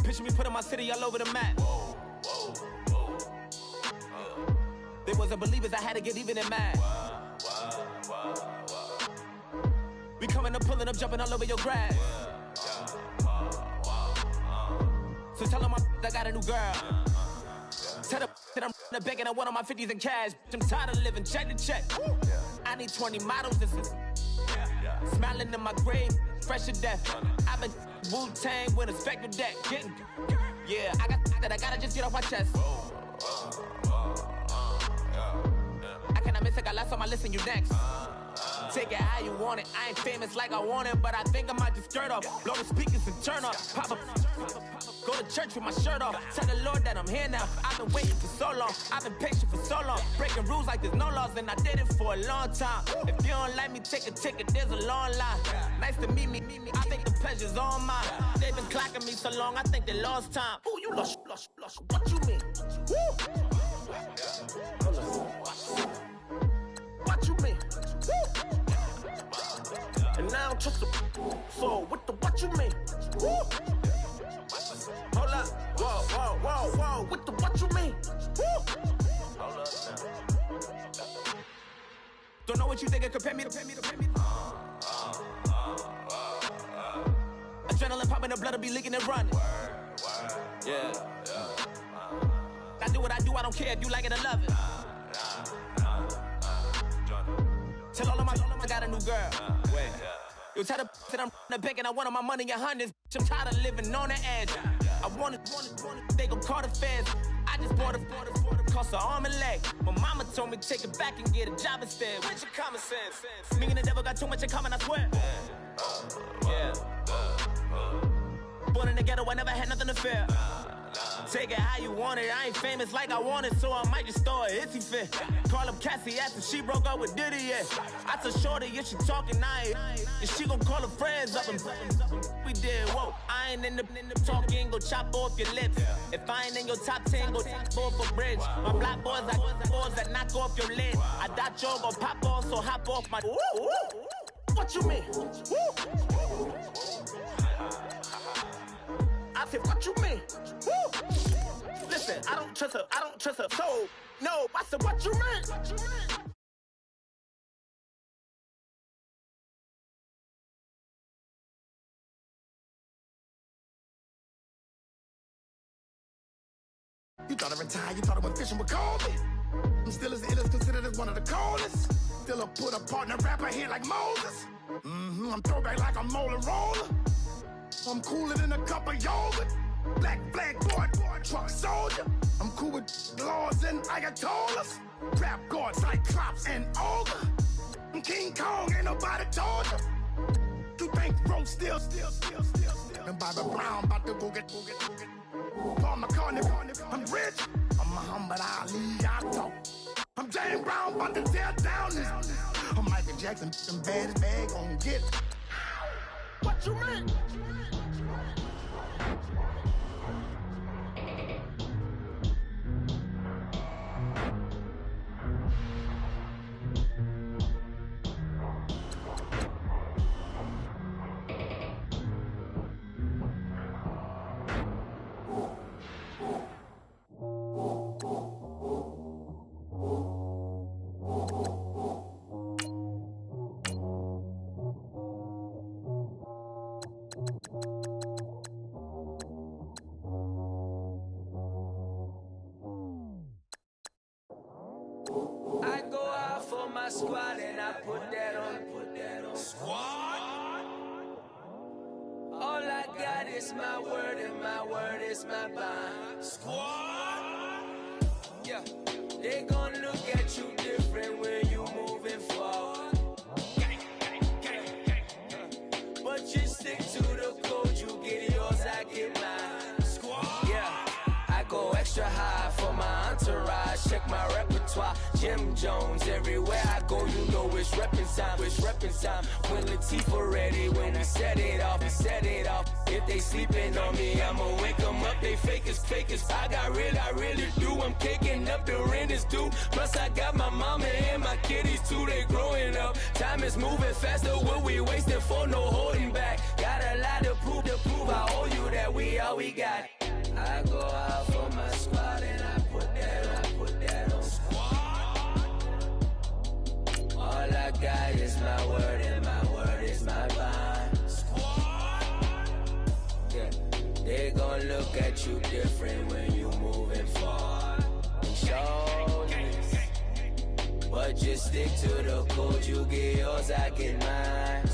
Speaker 4: Picture me putting my city all over the map. They wasn't believers, I had to get even and mad. We coming up, pulling up, jumping all over your grass. So tell them I got a new girl. Tell them that I'm in the bank and I want on my 50s in cash. I'm tired of living check to check. I need 20 models, this is smiling in my grave, fresh to death. I've been Wu-Tang with a spectral deck. Getting, yeah, I gotta just get off my chest. I cannot miss it, got last on my list and you next. Take it how you want it, I ain't famous like I want it, but I think I might just skirt off. Blow the speakers and turn up, pop up. Go to church with my shirt off. Tell the Lord that I'm here now. I've been waiting for so long. I've been patient for so long. Breaking rules like there's no laws, and I did it for a long time. If you don't like me, take a ticket. There's a long line. Nice to meet me. I think the pleasure's all mine. They've been clocking me so long, I think they lost time. Ooh, you lost. What you mean? Woo! What you mean? Woo! And now I don't trust the so what you mean? Woo! Hold up, whoa, what you mean? Woo! Hold up now. Don't know what you think it compare me to. Adrenaline popping, the blood will be leaking and running. Yeah. I do what I do, I don't care if you like it or love it. Tell all of my I got a new girl. Wait. You tell the that I'm in the bank and I want all my money in hundreds. I'm tired of living on the edge. I want it, they gon' call the feds. I just bought a cost an arm and leg. My mama told me take it back and get a job instead. Where's your common sense? Me and the devil got too much in common, I swear. Yeah. born in the ghetto, I never had nothing to fear. Take it how you want it, I ain't famous like I want it, so I might just throw a hissy fit. Call up Cassie after she broke up with Diddy, yeah. I told Shorty if she talking, and she gon' call her friends up and we did, whoa. I ain't in the talking, go chop off your lips. If I ain't in your top 10, go chop off a bridge. My black boys like boys that knock off your lid. I doubt you'll go pop off, so hop off my. What you mean? I said, what you mean? Listen, I don't trust her, so no. I said, what you mean?
Speaker 5: You thought I retired, you thought I went fishing with Kobe. I'm still as ill as considered as one of the coldest. Still a put a partner rapper here like Moses. I'm throwback like a molar roller. I'm cooler than a cup of yogurt. Black flag board, truck soldier. I'm cool with laws and Ayatollahs. Rap god, Cyclops and Ogre. I'm King Kong, ain't nobody told you. You think Rose still. And Bobby Brown about to go get. Paul McCartney, I'm rich. I'm Muhammad Ali, I talk. I'm James Brown, about to tear down this. I'm Michael Jackson, them baddest bag gon' get. What you mean?
Speaker 3: I go out for my squad and I put that on. Squad? All I got is my word and my word is my bond. Squad? Yeah, they gon' look at you different when you moving forward. But you stick to the code, you get yours, I get mine. Squad? Yeah, I go extra high for my entourage, check my repertoire. Jim Jones, everywhere I go, you know it's reppin' time. When Latifah ready, when we set it off. If they sleeping on me, I'ma wake them up, they fakers. I really do, I'm kicking up the rent is due. Plus I got my mama and my kiddies too, they growing up. Time is moving faster, what we wasting for, no holding back. Got a lot to prove, I owe you that we all we got. I go out for my squad and I put that on. All I got is my word and my word is my bond. Yeah, they gon' look at you different when you moving forward. Shoulders, but just stick to the code. You get yours, I get mine.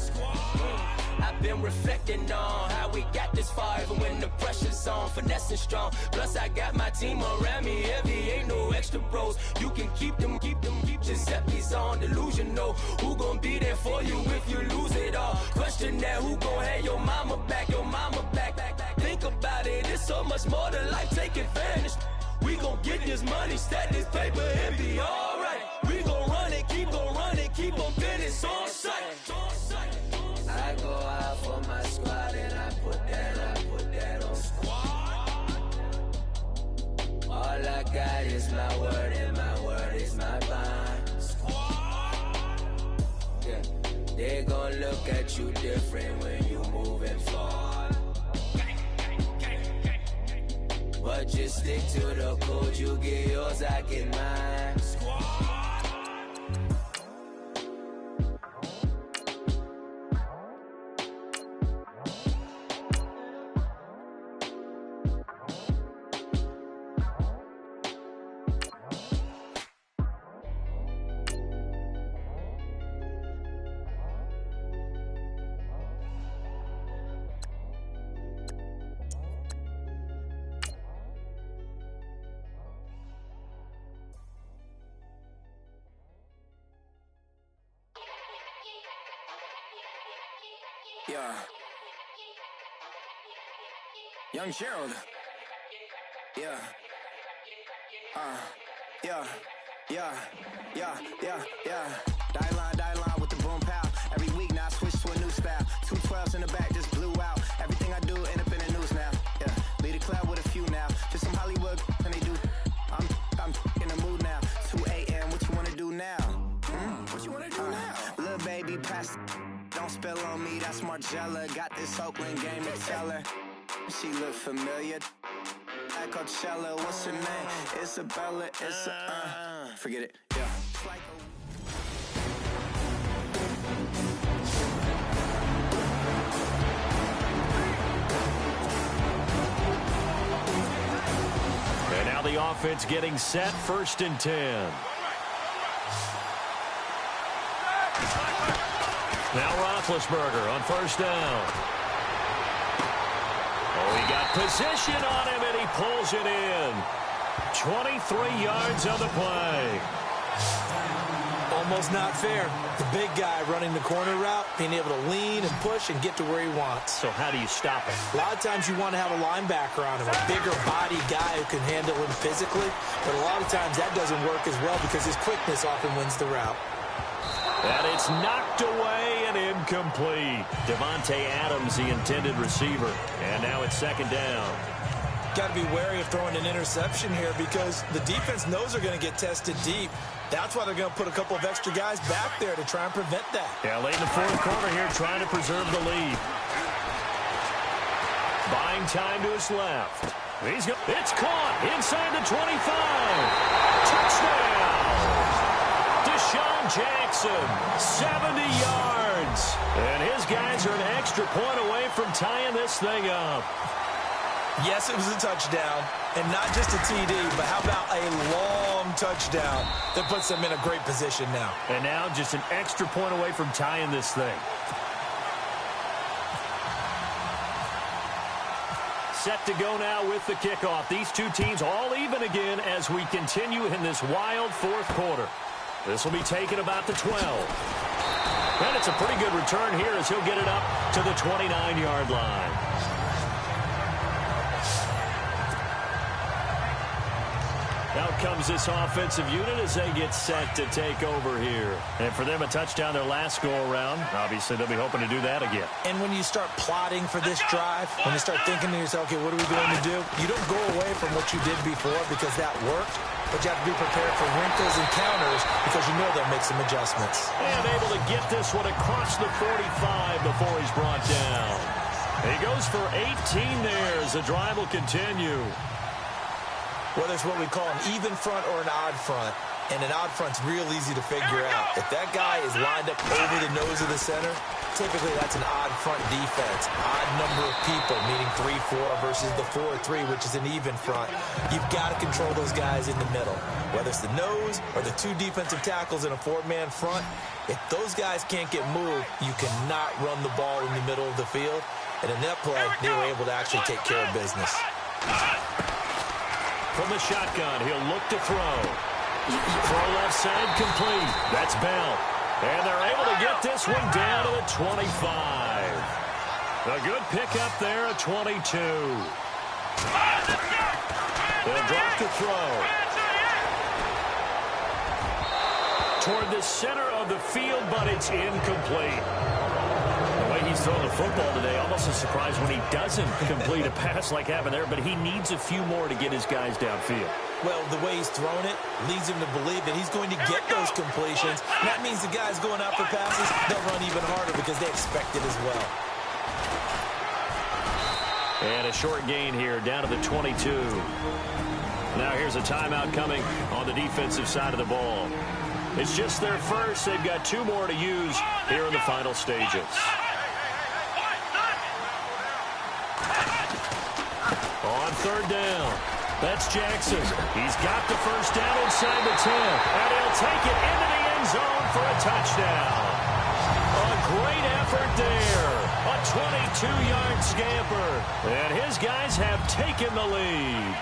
Speaker 3: I've been reflecting on how we got this far, even when the pressure's on, finessing strong. Plus I got my team around me heavy, ain't no extra bros. You can keep them. Giuseppe's on delusional. Who gon' be there for you if you lose it all? Question that, who gon' have your mama back? Think about it, it's so much more to life, take advantage. We gon' get this money, stack this paper and be alright. We gon' run it, keep on finish on sight. I go out for my squad and I put that on. Squad? All I got is my word and my word is my bond. Squad? Yeah, they gon' look at you different when you moving forward. But just stick to the code, you get yours, I get mine. Squad? Yeah. Young Gerald. Yeah. Die line with the boom pow. Every week now I switch to a new style. 212s in the back just blew out. Everything I do end up in the news now. Yeah, lead a club with a few now. Just some Hollywood and they do. I'm in the mood now. 2 a.m. What you wanna do now? What you wanna do now? Little baby, pass. Don't spill on me. That's Margella. Got this Oakland game to tell her. She look familiar. At Coachella, what's her name? Isabella. Forget it. Yeah.
Speaker 1: And now the offense getting set, 1st and 10. Now Roethlisberger on 1st down. Oh, he got position on him, and he pulls it in. 23 yards on the play.
Speaker 2: Almost not fair. The big guy running the corner route, being able to lean and push and get to where he wants.
Speaker 1: So how do you stop it?
Speaker 2: A lot of times you want to have a linebacker on him, a bigger body guy who can handle him physically. But a lot of times that doesn't work as well because his quickness often wins the route.
Speaker 1: And it's knocked away and incomplete. Devontae Adams, the intended receiver. And now it's 2nd down.
Speaker 2: Got to be wary of throwing an interception here because the defense knows they're going to get tested deep. That's why they're going to put a couple of extra guys back there to try and prevent that.
Speaker 1: Yeah, late in the 4th quarter here, trying to preserve the lead. Buying time to his left. It's caught inside the 25. Touchdown! Deshaun Jackson, 70 yards. And his guys are an extra point away from tying this thing up.
Speaker 2: Yes, it was a touchdown, and not just a TD, but how about a long touchdown that puts them in a great position now.
Speaker 1: And now just an extra point away from tying this thing. Set to go now with the kickoff. These two teams all even again as we continue in this wild 4th quarter. This will be taken about the 12. And it's a pretty good return here as he'll get it up to the 29-yard line. Out comes this offensive unit as they get set to take over here. And for them, a touchdown their last go-around. Obviously, they'll be hoping to do that again.
Speaker 2: And when you start plotting for this drive, when you start thinking to yourself, okay, what are we going to do? You don't go away from what you did before because that worked, but you have to be prepared for wrinkles and counters because you know they'll make some adjustments.
Speaker 1: And able to get this one across the 45 before he's brought down. He goes for 18 there as the drive will continue.
Speaker 2: Whether it's what we call an even front or an odd front, and an odd front's real easy to figure out. If that guy is lined up over the nose of the center, typically that's an odd front defense. Odd number of people, meaning 3-4 versus the 4-3, which is an even front. You've got to control those guys in the middle. Whether it's the nose or the 2 defensive tackles in a 4-man front, if those guys can't get moved, you cannot run the ball in the middle of the field. And in that play, they were able to actually take care of business.
Speaker 1: From the shotgun, he'll look to throw. Throw left side complete. That's Bell. And they're able to get this one down to the 25. A good pickup there at 22. They'll drop to throw. Toward the center of the field, but it's incomplete. The way he's throwing the football today, almost a surprise when he doesn't complete a pass like happened there, but he needs a few more to get his guys downfield.
Speaker 2: Well, the way he's thrown it leads him to believe that he's going to get those completions. And that means the guys going out for passes, they'll run even harder because they expect it as well.
Speaker 1: And a short gain here, down to the 22. Now here's a timeout coming on the defensive side of the ball. It's just their first. They've got 2 more to use here in the final stages. On 3rd down, that's Jackson. He's got the first down inside the 10, and he'll take it into the end zone for a touchdown. A great effort there. A 22-yard scamper, and his guys have taken the lead.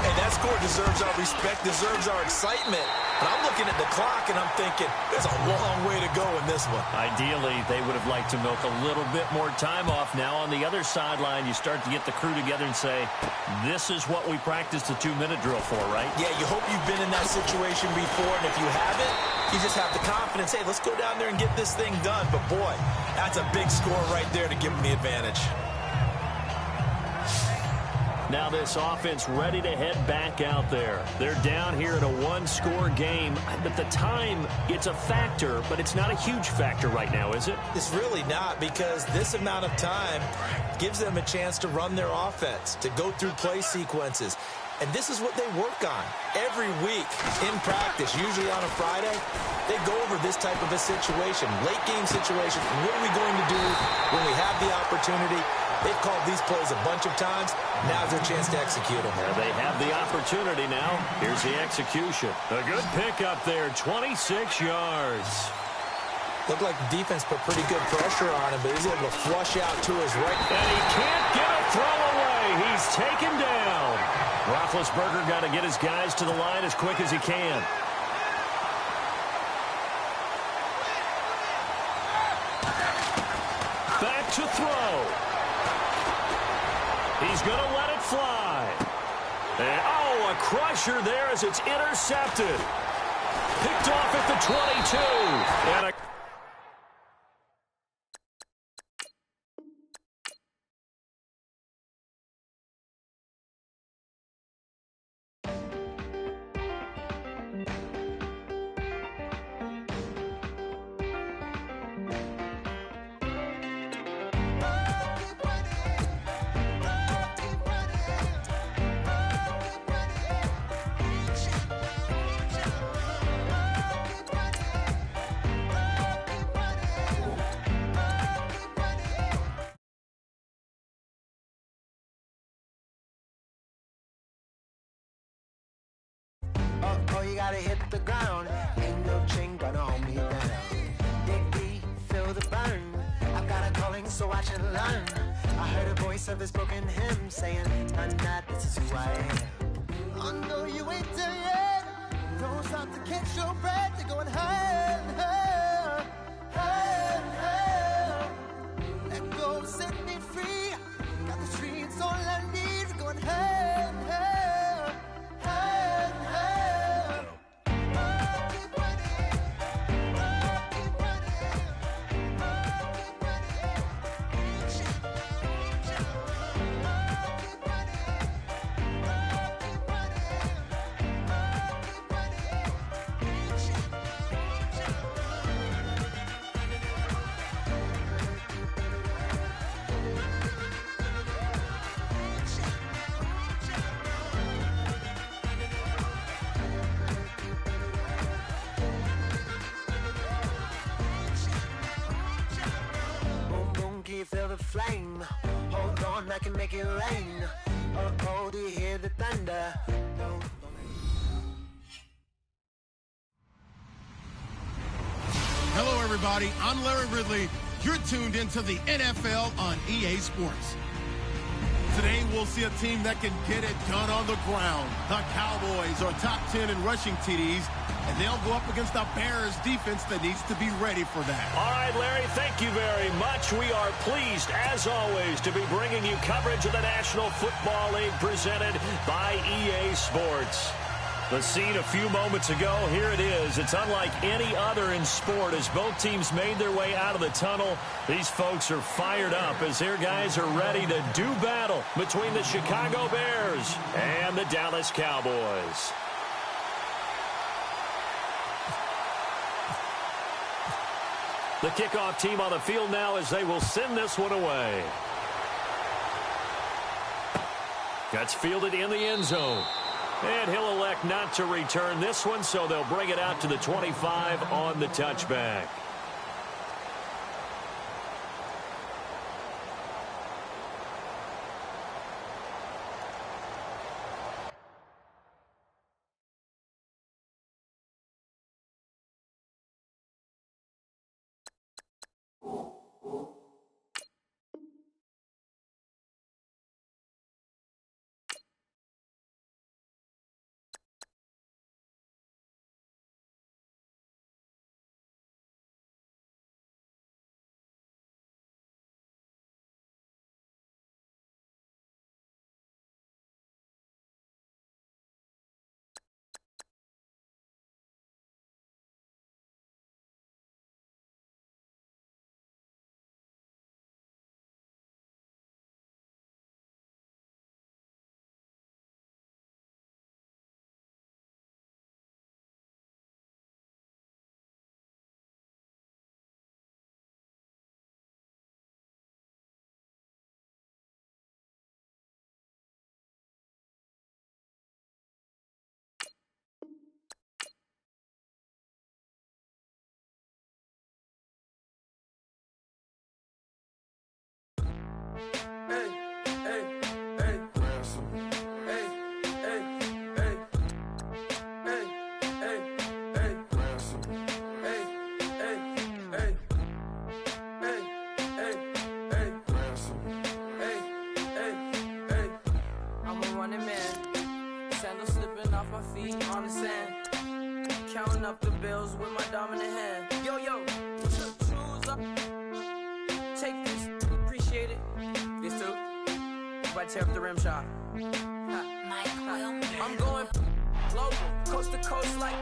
Speaker 2: And that score deserves our respect, deserves our excitement. But I'm looking at the clock, and I'm thinking, there's a long way to go in this one.
Speaker 1: Ideally, they would have liked to milk a little bit more time off. Now on the other sideline, you start to get the crew together and say, this is what we practiced the 2-minute drill for, right?
Speaker 2: Yeah, you hope you've been in that situation before, and if you haven't, you just have the confidence, hey, let's go down there and get this thing done. But, boy, that's a big score right there to give them the advantage.
Speaker 1: Now this offense ready to head back out there. They're down here in a one-score game, but the time, it's a factor, but it's not a huge factor right now, is it?
Speaker 2: It's really not, because this amount of time gives them a chance to run their offense, to go through play sequences. And this is what they work on every week in practice, usually on a Friday. They go over this type of a situation, late game situation. What are we going to do when we have the opportunity? They've called these plays a bunch of times. Now's their chance to execute them.
Speaker 1: Yeah, they have the opportunity now. Here's the execution. A good pickup there, 26 yards.
Speaker 2: Looked like the defense put pretty good pressure on him, but he's able to flush out to his right.
Speaker 1: And he can't get a throw away. He's taken down. Roethlisberger got to get his guys to the line as quick as he can. Back to throw. He's going to let it fly. And, oh, a crusher there as it's intercepted. Picked off at the 22. And a
Speaker 3: Oh, you gotta hit the ground. Ain't no chain gonna hold me down. Dig deep, feel the burn. I've got a calling, so watch and learn. I heard a voice of a spoken hymn saying, "None that this is who I am." I know you ain't there yet. Don't stop to catch your breath. You're going higher and higher, higher and higher. Let go, set me free. Got the streets all I need. Going higher and higher, higher and higher. Feel the flame. Hold on, I can make it rain. Oh, do you hear the thunder? No.
Speaker 5: Hello, everybody. I'm Larry Ridley. You're tuned into the NFL on EA Sports. Today, we'll see a team that can get it done on the ground. The Cowboys are top 10 in rushing TDs, and they'll go up against the Bears defense that needs to be ready for that.
Speaker 1: All right, Larry, thank you very much. We are pleased, as always, to be bringing you coverage of the National Football League presented by EA Sports. The scene a few moments ago, here it is. It's unlike any other in sport as both teams made their way out of the tunnel. These folks are fired up as their guys are ready to do battle between the Chicago Bears and the Dallas Cowboys. The kickoff team on the field now as they will send this one away. That's fielded in the end zone. And he'll elect not to return this one, so they'll bring it out to the 25 on the touchback.
Speaker 6: counting up the bills with my dominant hand. Yo, choose up. Take this, appreciate it. This too. If I tear up the rim shot. I'm going global, coast to coast like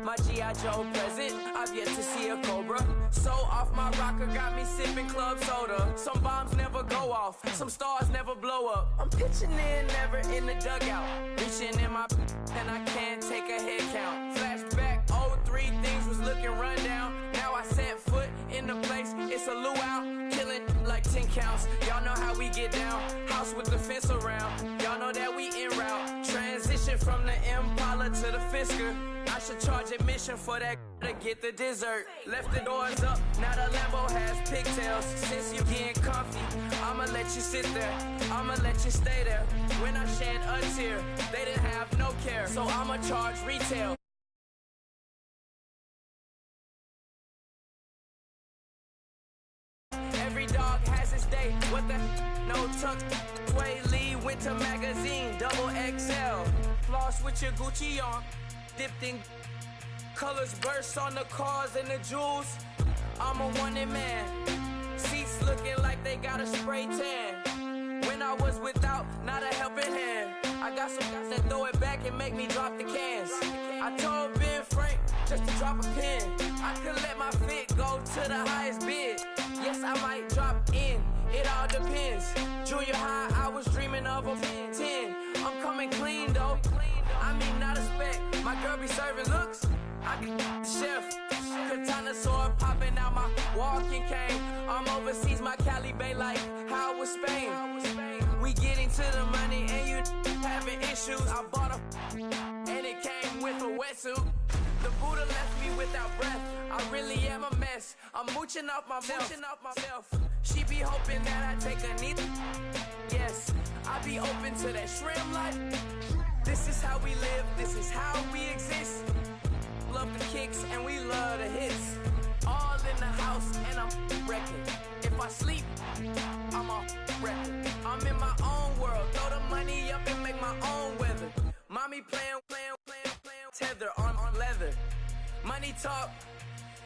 Speaker 6: my G.I. Joe present. I've yet to see a Cobra. So off my rocker got me sipping club soda. Some bombs never go off, some stars never blow up. I'm pitching in, never in the dugout. Reaching in my and I can't take a head count. Flashback, 03, things was looking run down. Now I set foot in the place, it's a luau. Killing like 10 counts, y'all know how we get down. House with the fence around, y'all know that we en route. Transition from the Impala to the Fisker. I should charge admission for that to get the dessert. Left the doors up, now the Lambo has pigtails. Since you getting comfy, I'ma let you sit there, I'ma let you stay there. When I shed a tear, they didn't have no care, so I'ma charge retail. Every dog has its day, what the no tuck. Sway Lee, Winter Magazine, double XL. Floss with your Gucci on. Dipped in colors, burst on the cars and the jewels. I'm a wanted man. Seats looking like they got a spray tan. When I was without, not a helping hand. I got some guys that throw it back and make me drop the cans. I told Ben Frank just to drop a pin. I could let my fit go to the highest bid. Yes, I might drop in. It all depends. Junior high, I was dreaming of a 10. I'm coming clean though. I mean, not a spec. My girl be serving looks. I be the chef. Katana sword popping out my walking cane. I'm overseas, my Cali Bay like how was Spain. We getting to the money and you having issues. I bought a and it came with a wetsuit. The Buddha left me without breath. I really am a mess. I'm mooching off myself. She be hoping that I take a knee. Yes, I be open to that shrimp life. This is how we live, this is how we exist. Love the kicks and we love the hits. All in the house and I'm wrecking. If I sleep, I'm a wrecking. I'm in my own world, throw the money up and make my own weather. Mommy playing, tether on leather. Money talk,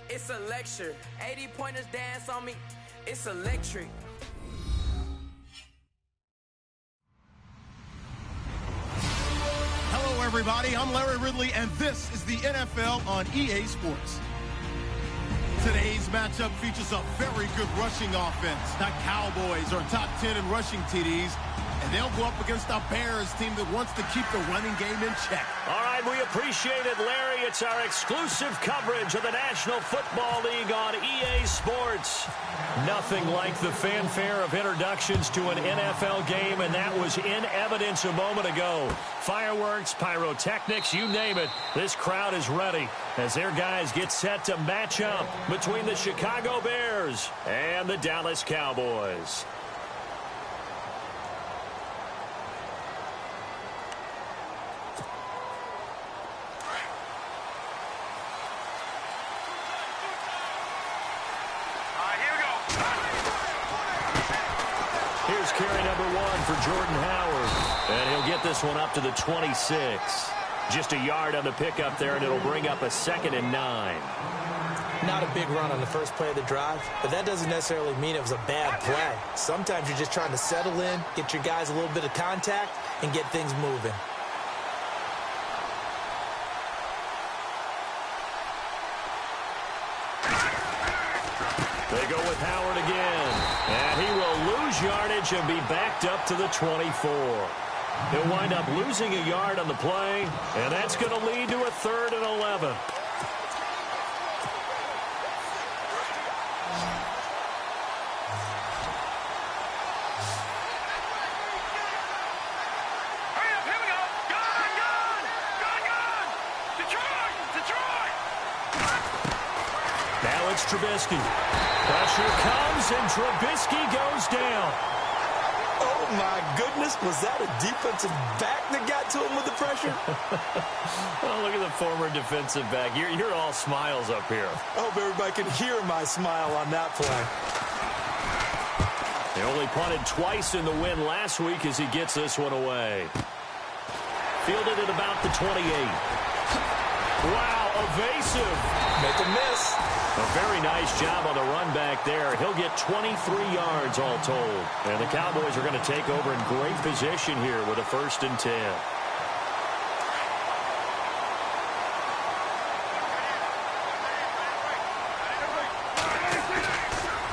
Speaker 6: it's a lecture. 80-pointers dance on me, it's electric.
Speaker 7: Hello, everybody. I'm Larry Ridley, and this is the NFL on EA Sports. Today's matchup features a very good rushing offense. The Cowboys are top 10 in rushing TDs, and they'll go up against a Bears team that wants to keep the running game in check.
Speaker 1: All right, we appreciate it, Larry. It's our exclusive coverage of the National Football League on EA Sports. Nothing like the fanfare of introductions to an NFL game, and that was in evidence a moment ago. Fireworks, pyrotechnics, you name it. This crowd is ready as their guys get set to match up between the Chicago Bears and the Dallas Cowboys. Here's carry number 1 for Jordan Howard. And he'll get this one up to the 26. Just a yard on the pickup there, and it'll bring up a 2nd and 9.
Speaker 2: Not a big run on the first play of the drive, but that doesn't necessarily mean it was a bad play. Sometimes you're just trying to settle in, get your guys a little bit of contact, and get things moving.
Speaker 1: They go with Howard again, and he will lose yardage and be backed up to the 24. He'll wind up losing a yard on the play, and that's going to lead to a 3rd and 11. Trubisky. Pressure comes, and Trubisky goes down.
Speaker 2: Oh, my goodness. Was that a defensive back that got to him with the pressure?
Speaker 1: Oh, look at the former defensive back. You're all smiles up here.
Speaker 2: I hope everybody can hear my smile on that play.
Speaker 1: They only punted twice in the win last week as he gets this one away. Fielded at about the 28. Wow, Evasive.
Speaker 2: Make a miss.
Speaker 1: A very nice job on the run back there. He'll get 23 yards all told. And the Cowboys are going to take over in great position here with a 1st and 10.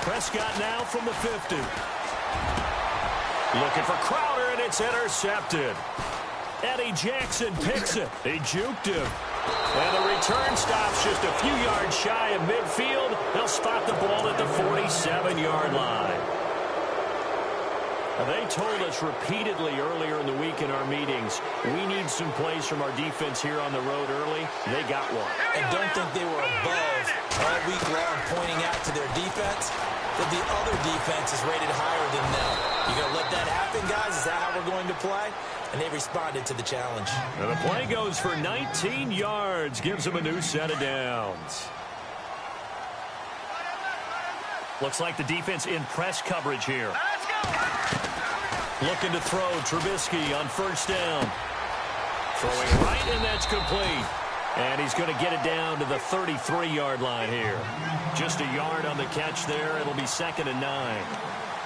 Speaker 1: Prescott now from the 50. Looking for Crowder, and it's intercepted. Eddie Jackson picks it. He juked him. And the return stops just a few yards shy of midfield. They'll spot the ball at the 47-yard line. Now, they told us repeatedly earlier in the week in our meetings, we need some plays from our defense here on the road early. They got one.
Speaker 2: And don't think they were above all week long pointing out to their defense that the other defense is rated higher than them. You going to let that happen, guys? Is that how we're going to play? And they responded to the challenge.
Speaker 1: And the play goes for 19 yards. Gives them a new set of downs. Looks like the defense in press coverage here. Looking to throw. Trubisky on 1st down. Throwing right, and that's complete. And he's going to get it down to the 33-yard line here. Just a yard on the catch there. It'll be 2nd and 9.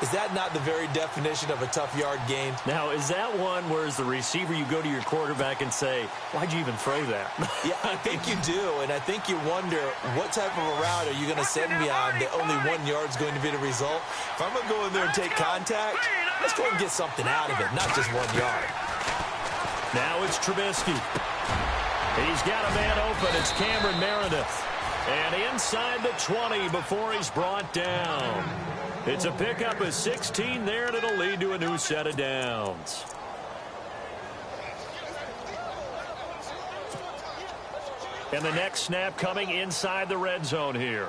Speaker 2: Is that not the very definition of a tough yard gain?
Speaker 1: Now, is that one where as the receiver you go to your quarterback and say, why'd you even throw that?
Speaker 2: Yeah, I think you do, and I think you wonder what type of a route are you going to send me on that only 1 yard's going to be the result? If I'm going to go in there and take contact, let's go and get something out of it, not just 1 yard.
Speaker 1: Now it's Trubisky. He's got a man open. It's Cameron Meredith. And inside the 20 before he's brought down. It's a pickup of 16 there, and it'll lead to a new set of downs. And the next snap coming inside the red zone here.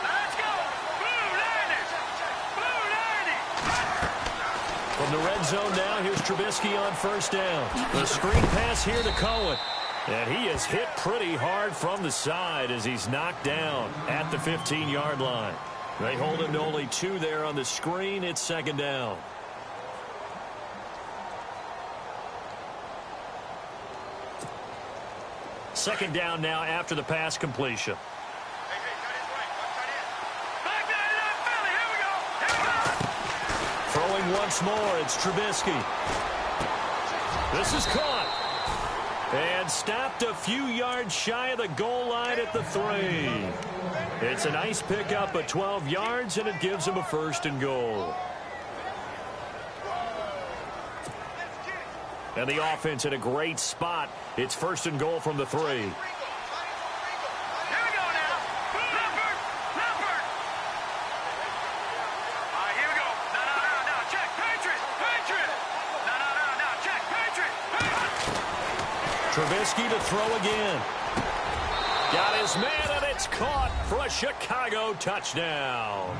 Speaker 8: Let's go! Blue 90! Blue 90!
Speaker 1: From the red zone now, here's Trubisky on 1st down. The screen pass here to Cohen. And he is hit pretty hard from the side as he's knocked down at the 15-yard line. They hold him to only 2 there on the screen. It's 2nd down. Second down now after the pass completion. Throwing once more, it's Trubisky. This is caught. And stopped a few yards shy of the goal line at the 3. It's a nice pickup of 12 yards, and it gives him a 1st and goal. And the offense in a great spot. It's 1st and goal from the 3. Trubisky to throw again. Got his man, and it's caught for a Chicago touchdown.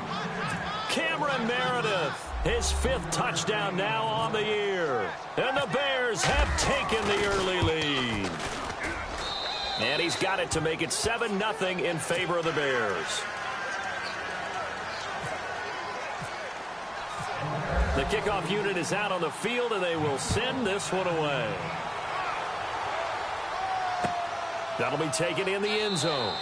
Speaker 1: Cameron Meredith, his 5th touchdown now on the year. And the Bears have taken the early lead. And he's got it to make it 7-0 in favor of the Bears. The kickoff unit is out on the field, and they will send this one away. That'll be taken in the end zone.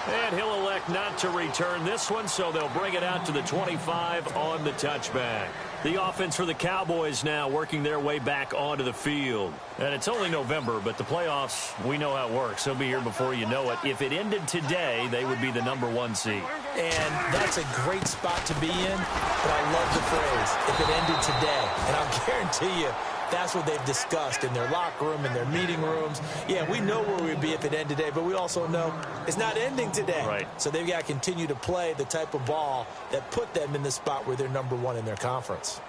Speaker 1: And he'll elect not to return this one, so they'll bring it out to the 25 on the touchback. The offense for the Cowboys now working their way back onto the field. And it's only November, but the playoffs, we know how it works. They'll be here before you know it. If it ended today, they would be the #1 seed.
Speaker 2: And that's a great spot to be in, but I love the phrase, if it ended today. And I'll guarantee you, that's what they've discussed in their locker room, in their meeting rooms. Yeah, we know where we'd be if it ended today, but we also know it's not ending today.
Speaker 1: Right.
Speaker 2: So they've got to continue to play the type of ball that put them in the spot where they're #1 in their conference.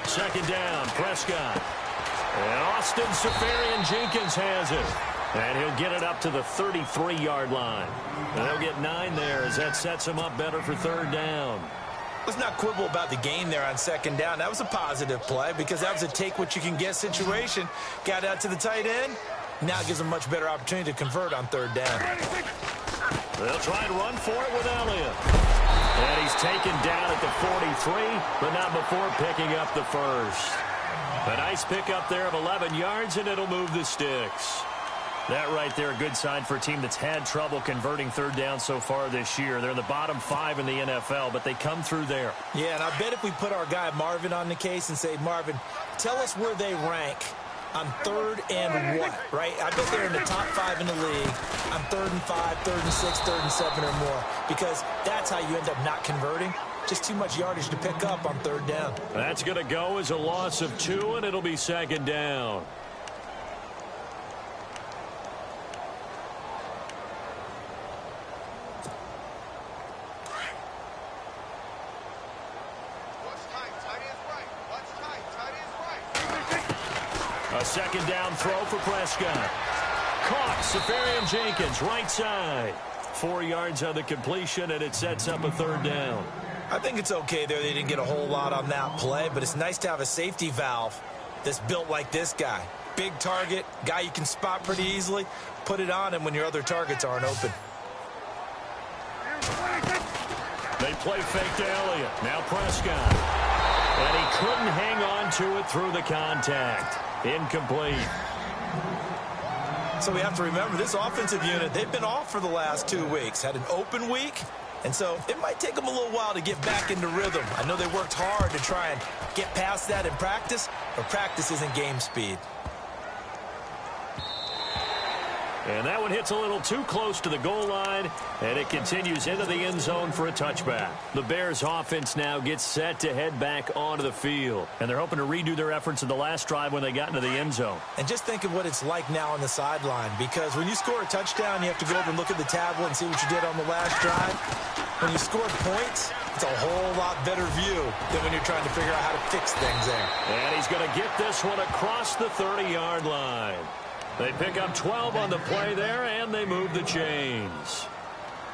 Speaker 1: Second down, Prescott. And Austin Seferian-Jenkins has it. And he'll get it up to the 33-yard line. And they'll get 9 there as that sets him up better for 3rd down.
Speaker 2: Let's not quibble about the gain there on second down. That was a positive play because that was a take-what-you-can-get situation. Got out to the tight end. Now it gives them a much better opportunity to convert on third down.
Speaker 1: They'll try and run for it with Elliott. And he's taken down at the 43, but not before picking up the first. A nice pickup there of 11 yards, and it'll move the sticks. That right there, a good sign for a team that's had trouble converting third down so far this year. They're in the bottom 5 in the NFL, but they come through there.
Speaker 2: Yeah, and I bet if we put our guy Marvin on the case and say, Marvin, tell us where they rank on third and what, right? I bet they're in the top 5 in the league on 3rd and 5, 3rd and 6, 3rd and 7 or more, because that's how you end up not converting. Just too much yardage to pick up on third down.
Speaker 1: That's going to go as a loss of 2, and it'll be second down. A second down throw for Prescott. Caught. Safarian Jenkins, right side. 4 yards on the completion, and it sets up a third down.
Speaker 2: I think it's okay there. They didn't get a whole lot on that play, but it's nice to have a safety valve that's built like this guy. Big target, guy you can spot pretty easily. Put it on him when your other targets aren't open.
Speaker 1: They play fake to Elliott. Now Prescott. And he couldn't hang on to it through the contact. Incomplete.
Speaker 2: So we have to remember this offensive unit, they've been off for the last 2 weeks. Had an open week, and so it might take them a little while to get back into rhythm. I know they worked hard to try and get past that in practice, but practice isn't game speed.
Speaker 1: And that one hits a little too close to the goal line, and it continues into the end zone for a touchback. The Bears offense now gets set to head back onto the field, and they're hoping to redo their efforts in the last drive when they got into the end zone.
Speaker 2: And just think of what it's like now on the sideline, because when you score a touchdown, you have to go over and look at the tablet and see what you did on the last drive. When you score points, it's a whole lot better view than when you're trying to figure out how to fix things there.
Speaker 1: And he's going to get this one across the 30-yard line. They pick up 12 on the play there, and they move the chains.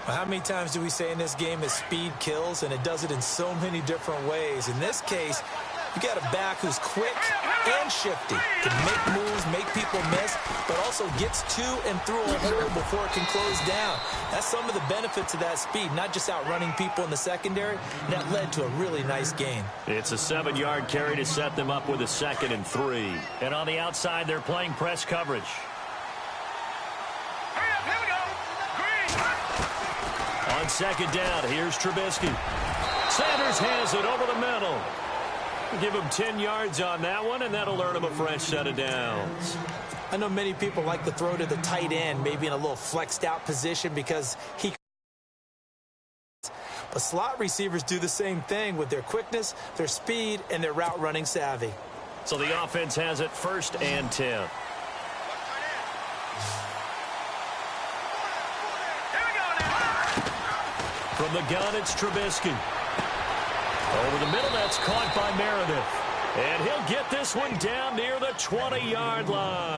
Speaker 2: Well, how many times do we say in this game that speed kills, and it does it in so many different ways? In this case, you got a back who's quick and shifty, can make moves, make people miss, but also gets to and through a hole before it can close down. That's some of the benefits of that speed, not just outrunning people in the secondary. That led to a really nice gain.
Speaker 1: It's a 7-yard carry to set them up with a 2nd and 3. And on the outside, they're playing press coverage.
Speaker 8: Here we go. Green.
Speaker 1: On second down, here's Trubisky. Sanders has it over the middle. Give him 10 yards on that one, and that'll earn him a fresh set of downs.
Speaker 2: I know many people like to throw to the tight end, maybe in a little flexed out position because he... But slot receivers do the same thing with their quickness, their speed, and their route running savvy.
Speaker 1: So the offense has it 1st and 10.
Speaker 8: Here we go now.
Speaker 1: From the gun, it's Trubisky. Over the middle, that's caught by Meredith. And he'll get this one down near the 20-yard line.